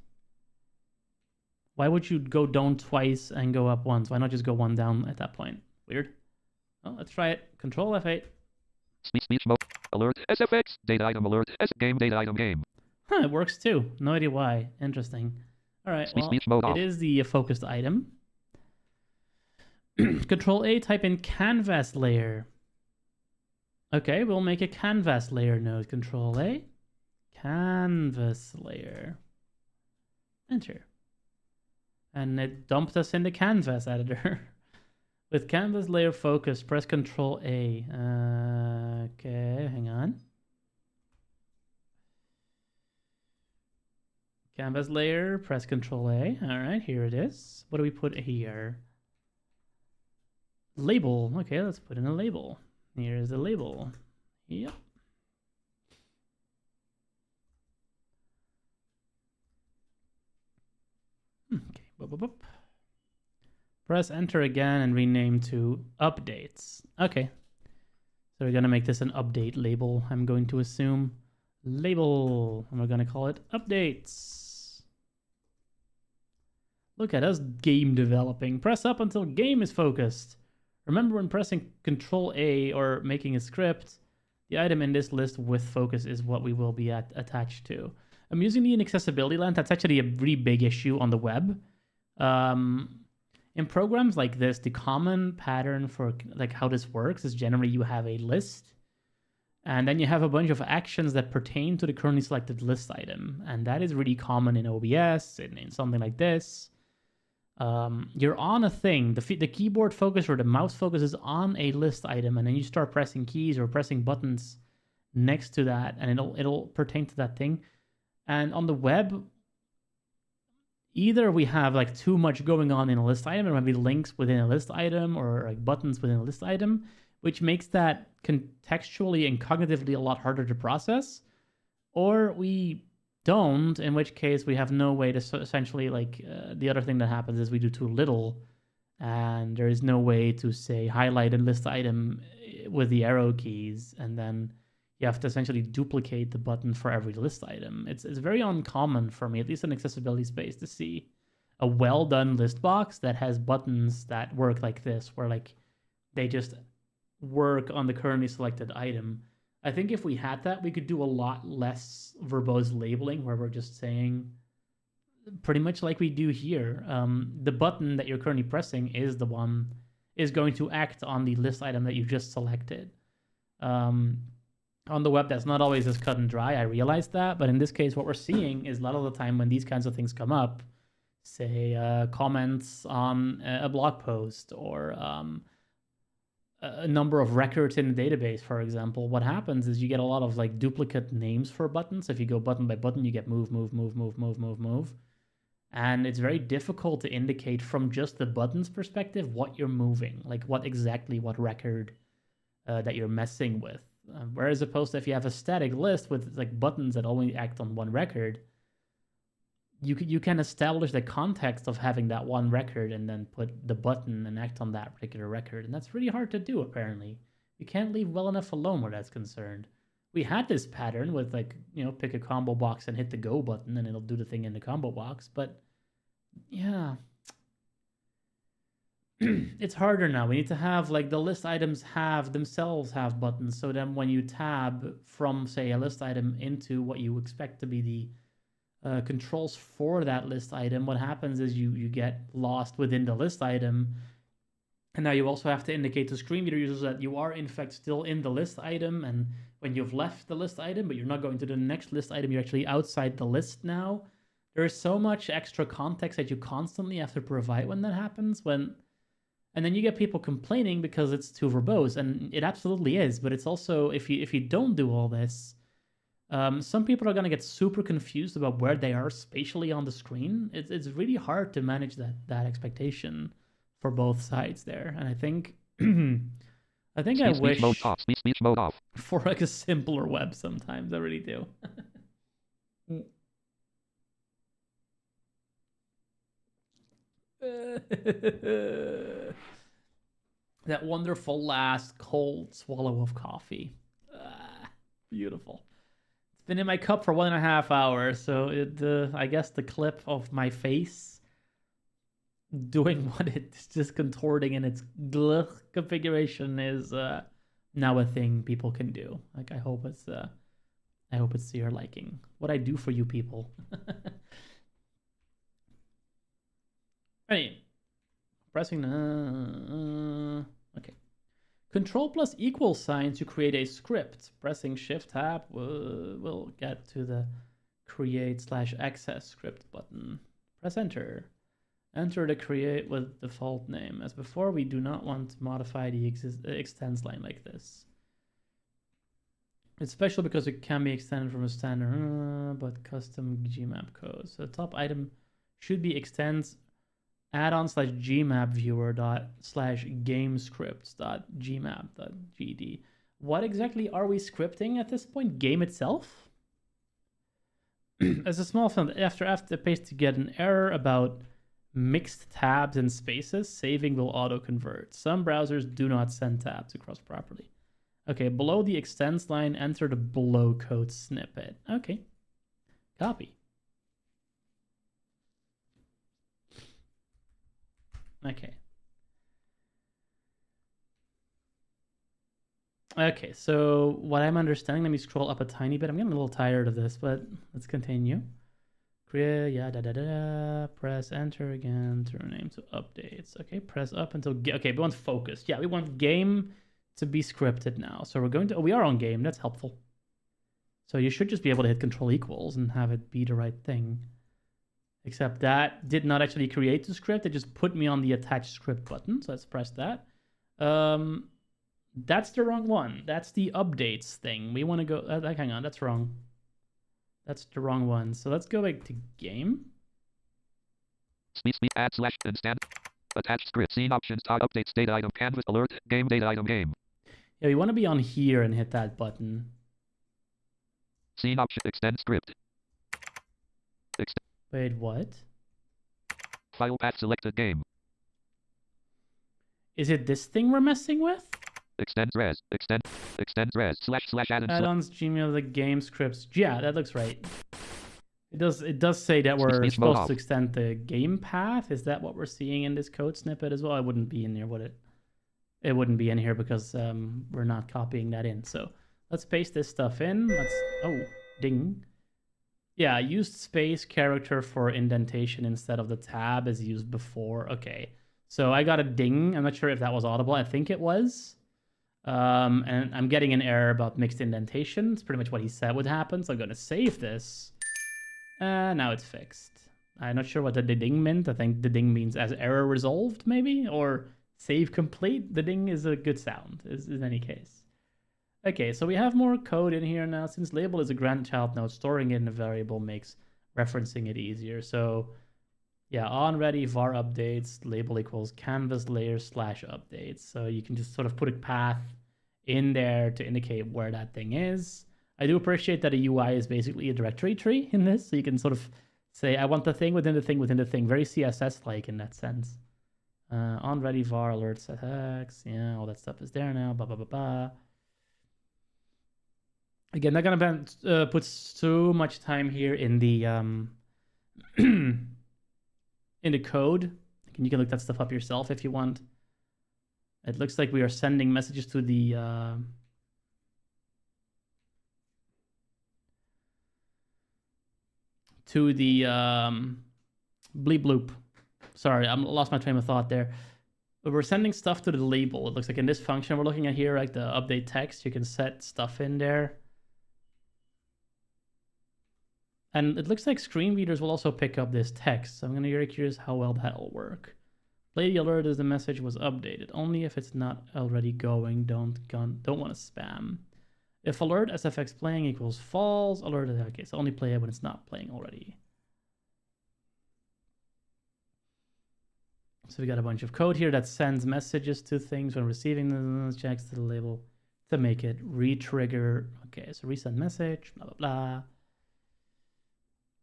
Why would you go down twice and go up once? Why not just go one down at that point? Weird. Well, let's try it. Control F8. Speech mode. Alert. SFX. Data item alert. Game data item game. Huh, it works too. No idea why. Interesting. All right, well, speech mode off. It is the focused item. Control A, type in canvas layer. Okay, we'll make a canvas layer node. Control A, canvas layer. Enter. And it dumped us in the canvas editor. With canvas layer focus, press Control A. Okay, hang on. Canvas layer, press Control A. All right, here it is. What do we put here? Label. Okay, let's put in a label. Here's the label. Yep. Okay. Boop, boop, boop. Press enter again and rename to updates. Okay. So we're going to make this an update label, I'm going to assume. Label. And we're going to call it updates. Look at us game developing. Press up until game is focused. Remember, when pressing Control A or making a script, the item in this list with focus is what we will be attached to. I'm using the inaccessibility length. That's actually a really big issue on the web. In programs like this, the common pattern for like how this works is generally you have a list, and then you have a bunch of actions that pertain to the currently selected list item. And that is really common in OBS and in something like this. You're on a thing, the keyboard focus or the mouse focus is on a list item, and then you start pressing keys or pressing buttons, next to that, and it'll pertain to that thing. And on the web, either we have like too much going on in a list item, or maybe links within a list item, or like buttons within a list item, which makes that contextually and cognitively a lot harder to process, or we don't, in which case we have no way to essentially like the other thing that happens is we do too little, and there is no way to say highlight a list item with the arrow keys, and then you have to essentially duplicate the button for every list item. It's very uncommon for me, at least in accessibility space, to see a well done list box that has buttons that work like this, where like they just work on the currently selected item. I think if we had that, we could do a lot less verbose labeling, where we're just saying pretty much like we do here. The button that you're currently pressing is the one is going to act on the list item that you just selected. On the web, that's not always as cut and dry. I realize that, but in this case, what we're seeing is a lot of the time when these kinds of things come up, say comments on a blog post, or a number of records in the database, for example, what happens is you get a lot of like duplicate names for buttons. If you go button by button, you get move, move, move, move, move, move, move. And it's very difficult to indicate from just the button's perspective what you're moving, like what record that you're messing with. Whereas opposed to if you have a static list with like buttons that only act on one record, you can establish the context of having that one record and then put the button and act on that particular record. And that's really hard to do, apparently. You can't leave well enough alone where that's concerned. We had this pattern with like, pick a combo box and hit the go button and it'll do the thing in the combo box. But yeah, it's harder now. We need to have like the list items have buttons. So then when you tab from say a list item into what you expect to be the controls for that list item, what happens is you get lost within the list item. And now you also have to indicate to screen reader users that you are in fact still in the list item. And when you've left the list item, but you're not going to the next list item, you're actually outside the list now. There's so much extra context that you constantly have to provide when that happens. And then you get people complaining because it's too verbose, and it absolutely is. But it's also, if you don't do all this, some people are going to get super confused about where they are spatially on the screen. It's really hard to manage that expectation for both sides there. And I think I wish mode off, speech mode off. For like a simpler web sometimes. I really do. That wonderful last cold swallow of coffee. Beautiful. It's been in my cup for 1.5 hours, so I guess the clip of my face doing what it's just contorting in its configuration is now a thing people can do. Like I hope it's to your liking. What I do for you people. Anyway, pressing okay. Control plus equal sign to create a script. Pressing Shift Tab will get to the create/access script button. Press Enter. Enter the create with default name. As before, we do not want to modify the extends line like this. It's special because it can be extended from a standard, but custom gmap code. So the top item should be extends addon/gmap viewer./gamescripts.gmap.gd. What exactly are we scripting at this point? Game itself? As a small film, after the paste to get an error about mixed tabs and spaces, saving will auto-convert. Some browsers do not send tabs across properly. Okay, below the extends line, enter the below code snippet. Okay, copy. Okay. Okay, so what I'm understanding, let me scroll up a tiny bit. I'm getting a little tired of this, but let's continue. Create, press enter again to rename to updates. Okay, press up until, okay, we want focused. Yeah, we want game to be scripted now. So we are on game, that's helpful. So you should just be able to hit control equals and have it be the right thing. Except that did not actually create the script. It just put me on the attach script button. So let's press that. That's the wrong one. That's the updates thing. We want to go... hang on, that's wrong. That's the wrong one. So let's go back to game. Speed add slash instant. Attached script. Scene options. Tog updates. Data item. Canvas alert. Game data item. Game. Yeah, we want to be on here and hit that button. Scene option. Extend script. Wait, what? File path selected. Game. Is it this thing we're messing with? Extend res. Extend res. / addon. Add-ons, Gmail, the game scripts. Yeah, that looks right. It does say that we're supposed to extend the game path. Is that what we're seeing in this code snippet as well? It wouldn't be in here, would it? It wouldn't be in here because we're not copying that in. So let's paste this stuff in. Oh, ding. Yeah, used space character for indentation instead of the tab as used before. Okay, so I got a ding. I'm not sure if that was audible. I think it was. And I'm getting an error about mixed indentation. It's pretty much what he said would happen. So I'm going to save this. Now it's fixed. I'm not sure what the ding meant. I think the ding means as error resolved, maybe, or save complete. The ding is a good sound, in any case. Okay, so we have more code in here now. Since label is a grandchild node, storing it in a variable makes referencing it easier. So yeah, on ready var updates, label equals canvas layer / updates. So you can just sort of put a path in there to indicate where that thing is. I do appreciate that a UI is basically a directory tree in this. So you can sort of say, I want the thing within the thing within the thing. Very CSS-like in that sense. On ready var alert setx. Yeah, all that stuff is there now. Blah, blah, blah, blah. Again, not gonna put so much time here in the in the code. You can look that stuff up yourself if you want. It looks like we are sending messages to the bleep bloop. Sorry, I lost my train of thought there. But we're sending stuff to the label. It looks like in this function we're looking at here, like the update text, you can set stuff in there. And it looks like screen readers will also pick up this text. So I'm going to be very curious how well that'll work. Play the alert as the message was updated. Only if it's not already going. Don't want to spam. If alert SFX playing equals false, alert is okay. So only play it when it's not playing already. So we got a bunch of code here that sends messages to things when receiving the checks to the label to make it re-trigger. Okay, so resend message, blah, blah, blah.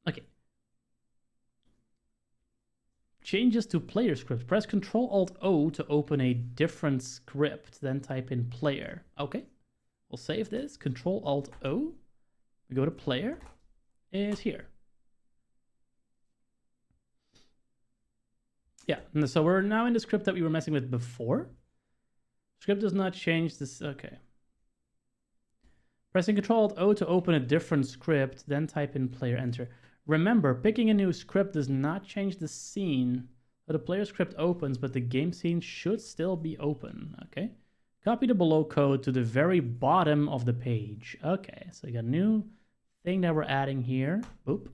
Okay. Changes to player script. Press Ctrl-Alt-O to open a different script, then type in player. Okay. We'll save this. Ctrl-Alt-O. We go to player. It's here. Yeah, and so we're now in the script that we were messing with before. Script does not change this. Okay. Pressing Ctrl-Alt-O to open a different script, then type in player, enter. Remember, picking a new script does not change the scene. So the player script opens, but the game scene should still be open. Okay. Copy the below code to the very bottom of the page. Okay, so you got a new thing that we're adding here. Boop.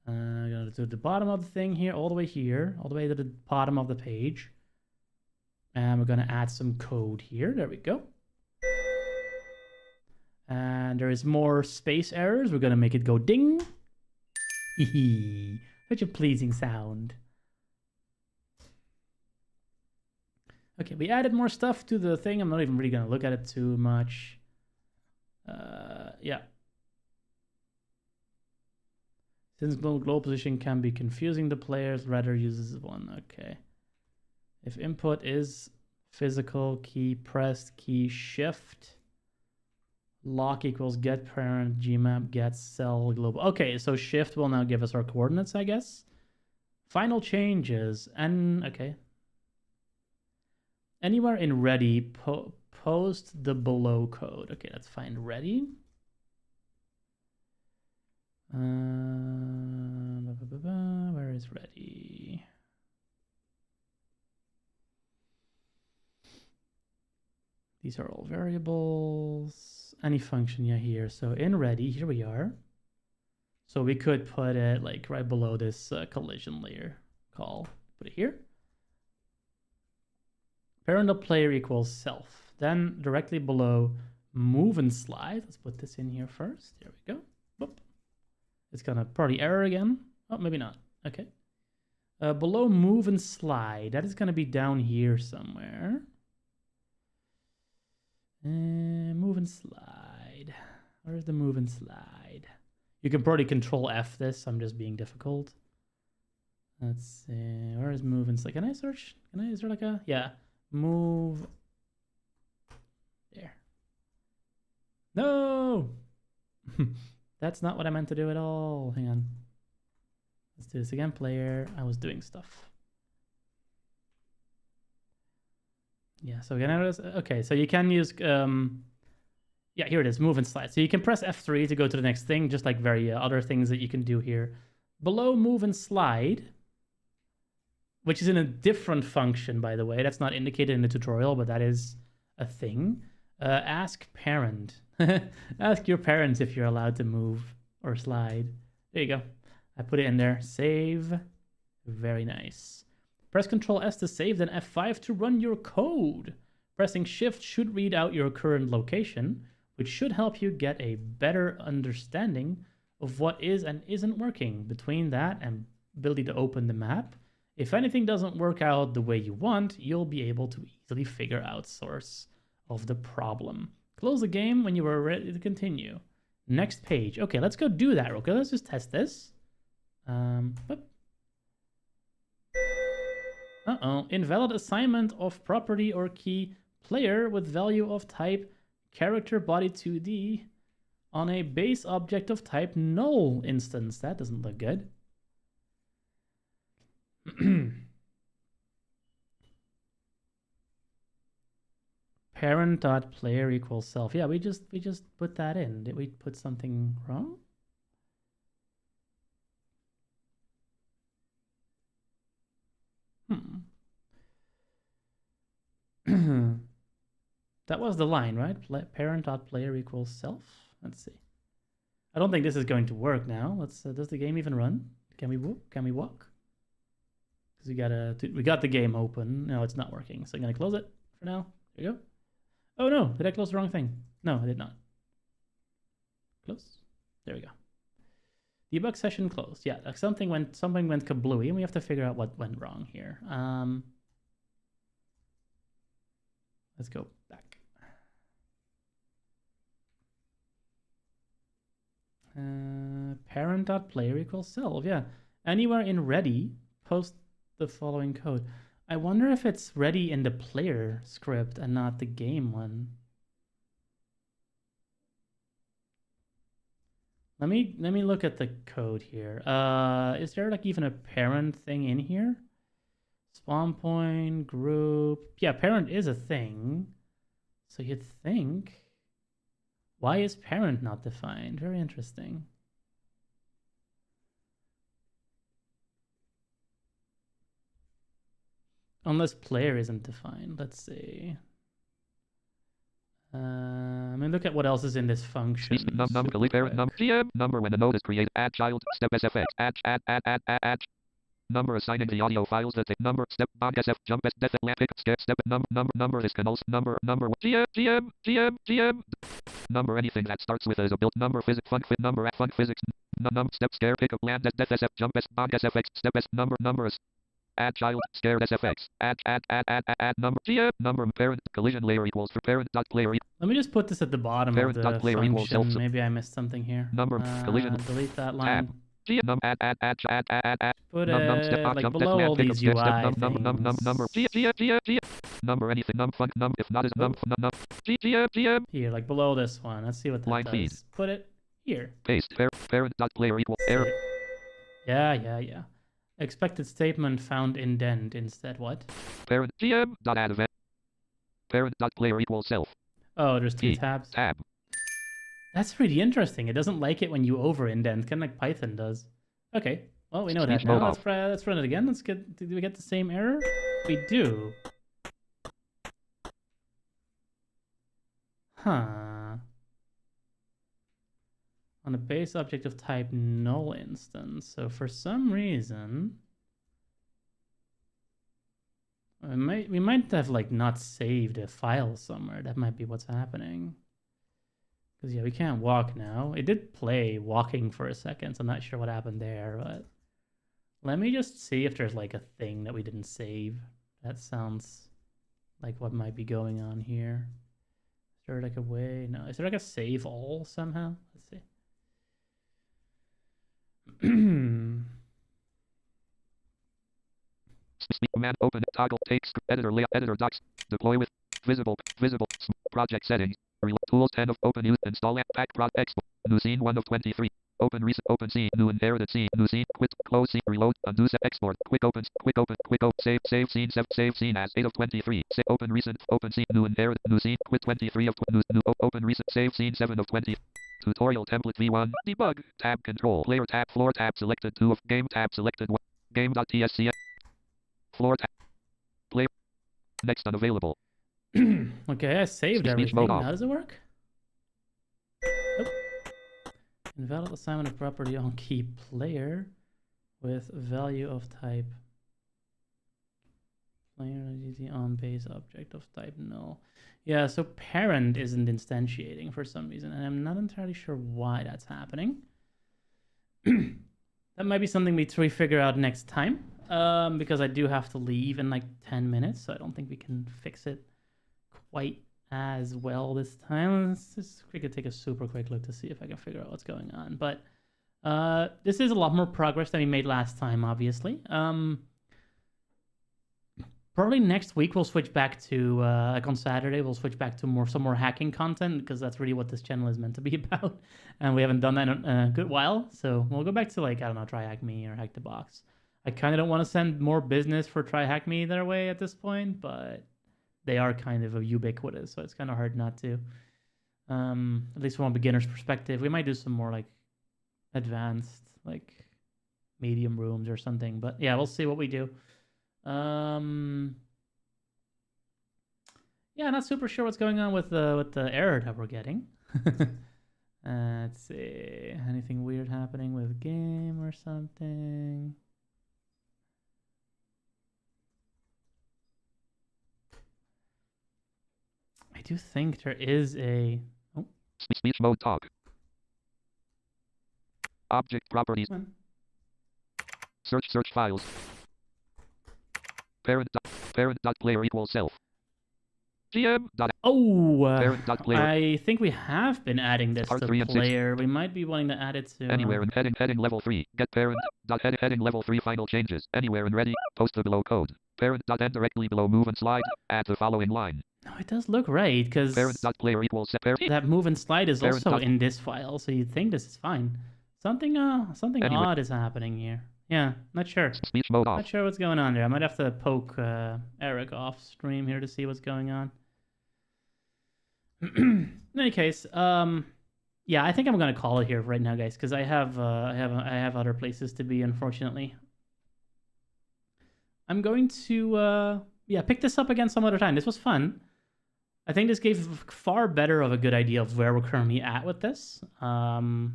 Go to the bottom of the thing here, all the way here, all the way to the bottom of the page. And we're going to add some code here. There we go. And there is more space errors. We're going to make it go ding. Hee. Such a pleasing sound. Okay, we added more stuff to the thing. I'm not even really going to look at it too much. Yeah. Since global position can be confusing to players, rather uses one. Okay. If input is physical, key pressed, key shift. Lock equals get parent, gmap, get cell, global. Okay, so shift will now give us our coordinates, I guess. Final changes, and okay. Anywhere in ready, post the below code. Okay, let's find ready. Where is ready? These are all variables. Any function, yeah, here. So in ready, here we are. So we could put it like right below this collision layer call. Put it here. parent.player equals self. Then directly below move and slide. Let's put this in here first. There we go. Boop. It's gonna probably error again. Oh, maybe not. Okay. Below move and slide. That is gonna be down here somewhere. Move and slide. Where's the move and slide? You can probably control F this. I'm just being difficult. Let's see. Where is move and slide? Can I search? Is there like a... Yeah. Move. There. No! That's not what I meant to do at all. Hang on. Let's do this again. Player. I was doing stuff. Yeah, so again, okay, so you can use... yeah, here it is. Move and slide. So you can press F3 to go to the next thing, just like other things that you can do here. Below move and slide, which is in a different function, by the way. That's not indicated in the tutorial, but that is a thing. Ask parent. Ask your parents if you're allowed to move or slide. There you go. I put it in there. Save. Very nice. Press Ctrl S to save, then F5 to run your code. Pressing Shift should read out your current location, which should help you get a better understanding of what is and isn't working. Between that and ability to open the map, if anything doesn't work out the way you want, you'll be able to easily figure out source of the problem. Close the game when you are ready to continue. Next page. Okay, let's go do that. Okay, let's just test this. Uh-oh. Invalid assignment of property or key player with value of type character body 2D on a base object of type null instance. That doesn't look good. Parent.player equals self. Yeah, we just put that in. Did we put something wrong? That was the line, right? Parent.player equals self. Let's see. I don't think this is going to work now. Let's. Does the game even run? Can we walk? Can we walk? Because we got the game open. No, it's not working. So I'm gonna close it for now. There you go. Oh no! Did I close the wrong thing? No, I did not. Close. There we go. Debug session closed. Yeah, like something went kablooey, and we have to figure out what went wrong here. Let's go back. Parent.player equals self. Yeah. Anywhere in ready, post the following code. I wonder if it's ready in the player script and not the game one. Let me look at the code here. Is there like even a parent thing in here? Spawn point, group. Yeah, parent is a thing. So you'd think... Why is parent not defined? Very interesting. Unless player isn't defined. Let's see. I mean, look at what else is in this function. Delete parent number when the node is created. Add child step SFX. Add. Number assigning the audio files that take number step bond SF jump S def pick step number is canals number GM number anything that starts with as a built number physics fun fit number at fun physics step scare pick up land def SF jump S bond SFX step S number is add child scared SFX add number GM number parent collision layer equals for parent dot player. Let me just put this at the bottom parent of the dot player equals self. Maybe I missed something here. Number collision delete that line. Tab. Add. Put it like below all these UI things. Number anything if not is Here, like below this one. Let's see what that line does. feed. Put it here. Paste parent dot player equal error. Yeah. Expected statement found indent instead. What? Parent GM dot add event. Parent dot player equals self. Oh, there's two tabs. Tab. That's really interesting. It doesn't like it when you over indent, kind of like Python does. Okay, well, we know that now. Let's run it again. Did we get the same error? We do. Huh. On a base object of type null instance. So for some reason... We might have like not saved a file somewhere. That might be what's happening. Because yeah, we can't walk now. It did play walking for a second, so I'm not sure what happened there, but let me just see if there's like a thing that we didn't save. That sounds like what might be going on here. Is there like a way? No. Is there like a save all somehow? Let's see. Speak command open toggle takes editor layout editor docs deploy with visible project settings tools 10 of open use install app pack prod export new scene 1 of 23 open recent open scene new inherited scene new scene quit close scene reload undo set export quick open save scene save scene as 8 of 23 open recent open scene new inherited new scene quit 23 of new open recent save scene 7 of 20 tutorial template v1 debug tab control player tab floor tab selected 2 of game tab selected 1 game.tsc floor tab play next unavailable. Okay, I saved everything. How does it work? Nope. Invalid assignment of property on key player with value of type player identity on base object of type null. Yeah, so parent isn't instantiating for some reason, and I'm not entirely sure why that's happening. That might be something we figure out next time, because I do have to leave in like 10 minutes, so I don't think we can fix it quite as well this time. Let's just we could take a super quick look to see if I can figure out what's going on. But this is a lot more progress than we made last time, obviously. Probably next week we'll switch back to like on Saturday we'll switch back to some more hacking content, because that's really what this channel is meant to be about, and we haven't done that in a good while. So we'll go back to like, I don't know, Try Hack Me or Hack the Box. I kind of don't want to send more business for Try Hack Me their way at this point, but they are kind of a ubiquitous, so it's kind of hard not to. At least from a beginner's perspective, we might do some more like advanced, like medium rooms or something. But yeah, we'll see what we do. Yeah, not super sure what's going on with the error that we're getting. Let's see, anything weird happening with game or something? I do think there is a speech mode talk object properties search files parent dot player equals self gm dot parent dot player. I think we have been adding this to player. We might be wanting to add it to anywhere in heading level 3 get parent dot heading level 3 final changes anywhere in ready post to below code parent dot end directly below move and slide add the following line. No, it does look right, because that move and slide is also in this file, so you'd think this is fine. Something odd is happening here. Yeah, not sure. Speech mode off. Not sure what's going on there. I might have to poke Eric off stream here to see what's going on. In any case, yeah, I think I'm gonna call it here right now, guys, because I have other places to be, unfortunately. I'm going to yeah, pick this up again some other time. This was fun. I think this gave far better of a good idea of where we're currently at with this than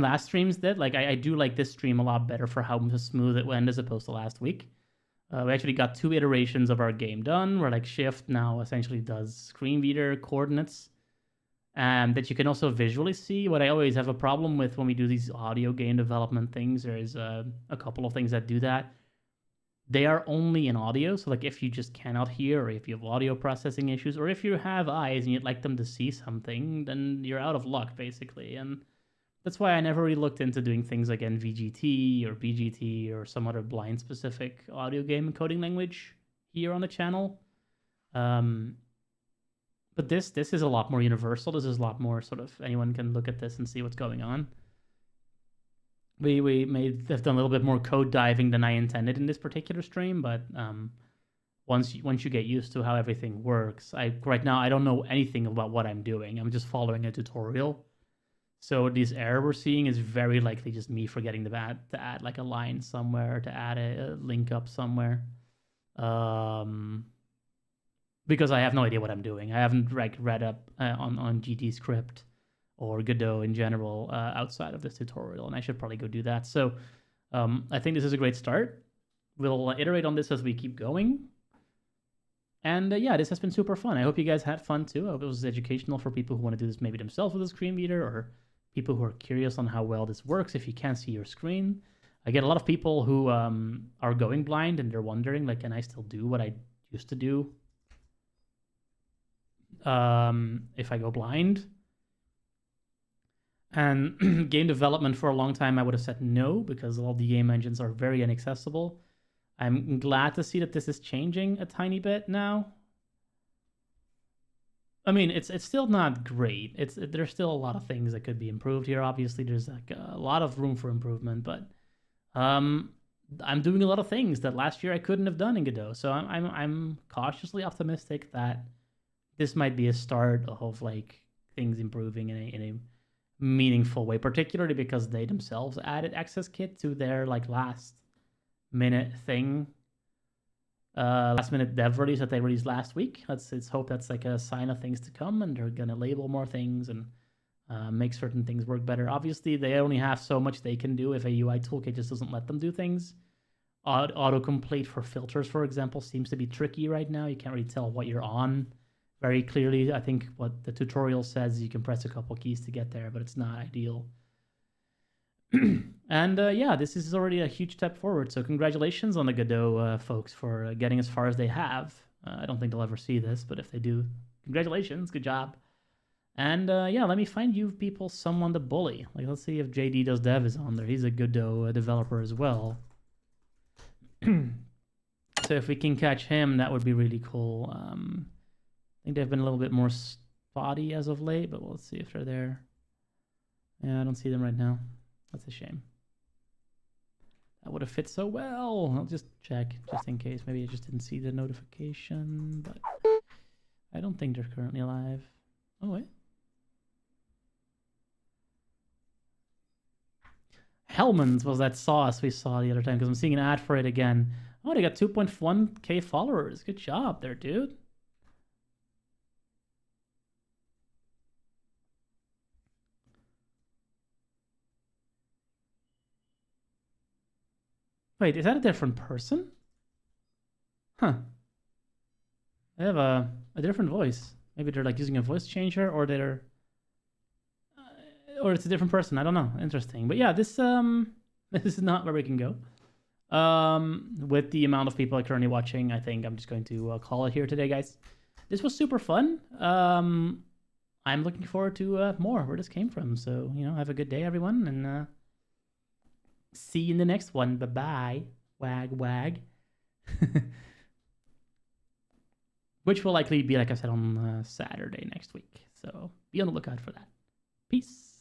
last streams did. Like, I do like this stream a lot better for how smooth it went as opposed to last week. We actually got 2 iterations of our game done, where like Shift now essentially does screen reader coordinates, and that you can also visually see. What I always have a problem with when we do these audio game development things, there's a couple of things that do that. They are only in audio, so like if you just cannot hear, or if you have audio processing issues, or if you have eyes and you'd like them to see something, then you're out of luck, basically. And that's why I never really looked into doing things like NVGT or BGT or some other blind-specific audio game encoding language here on the channel. But this is a lot more universal. This is a lot more sort of anyone can look at this and see what's going on. We may have done a little bit more code diving than I intended in this particular stream, but once you get used to how everything works, right now I don't know anything about what I'm doing. I'm just following a tutorial. So this error we're seeing is very likely just me forgetting to add like a line somewhere, to add a link up somewhere. Because I have no idea what I'm doing. I haven't read up on GT script or Godot in general outside of this tutorial, and I should probably go do that. So I think this is a great start. we'll iterate on this as we keep going. And yeah, this has been super fun. I hope you guys had fun too. I hope it was educational for people who want to do this maybe themselves with a screen reader, or people who are curious on how well this works if you can't see your screen. I get a lot of people who are going blind and they're wondering, like, can I still do what I used to do if I go blind? And game development for a long time, I would have said no, because all the game engines are very inaccessible. I'm glad to see that this is changing a tiny bit now. I mean, it's still not great. There's still a lot of things that could be improved here. Obviously, there's like a lot of room for improvement, but I'm doing a lot of things that last year I couldn't have done in Godot. So I'm cautiously optimistic that this might be a start of like things improving in a meaningful way, particularly because they themselves added access kit to their like last minute thing, last minute dev release that they released last week. Let's hope that's like a sign of things to come, and they're gonna label more things and make certain things work better. Obviously, they only have so much they can do if a UI toolkit just doesn't let them do things. Autocomplete for filters, for example, seems to be tricky right now. You can't really tell what you're on very clearly. I think what the tutorial says, you can press a couple keys to get there, but it's not ideal. And yeah, this is already a huge step forward. So congratulations on the Godot folks for getting as far as they have. I don't think they'll ever see this, but if they do, congratulations, good job. And yeah, let me find you people someone to bully. Like, let's see if JD Does Dev is on there. He's a Godot developer as well. So if we can catch him, that would be really cool. I think they've been a little bit more spotty as of late, but let's see if they're there. Yeah, I don't see them right now. That's a shame. That would have fit so well. I'll just check, just in case. Maybe I just didn't see the notification, but I don't think they're currently alive. Oh, wait. Hellman's was that sauce we saw the other time, because I'm seeing an ad for it again. Oh, they got 2.1k followers. Good job there, dude. Wait, is that a different person? Huh. They have a different voice. Maybe they're like using a voice changer, or they're... or it's a different person. I don't know. Interesting. But yeah, this is not where we can go. With the amount of people currently watching, I think I'm just going to call it here today, guys. This was super fun. I'm looking forward to more where this came from. So, you know, have a good day, everyone, and see you in the next one. Bye-bye. Wag, wag. Which will likely be, like I said, on Saturday next week. So be on the lookout for that. Peace.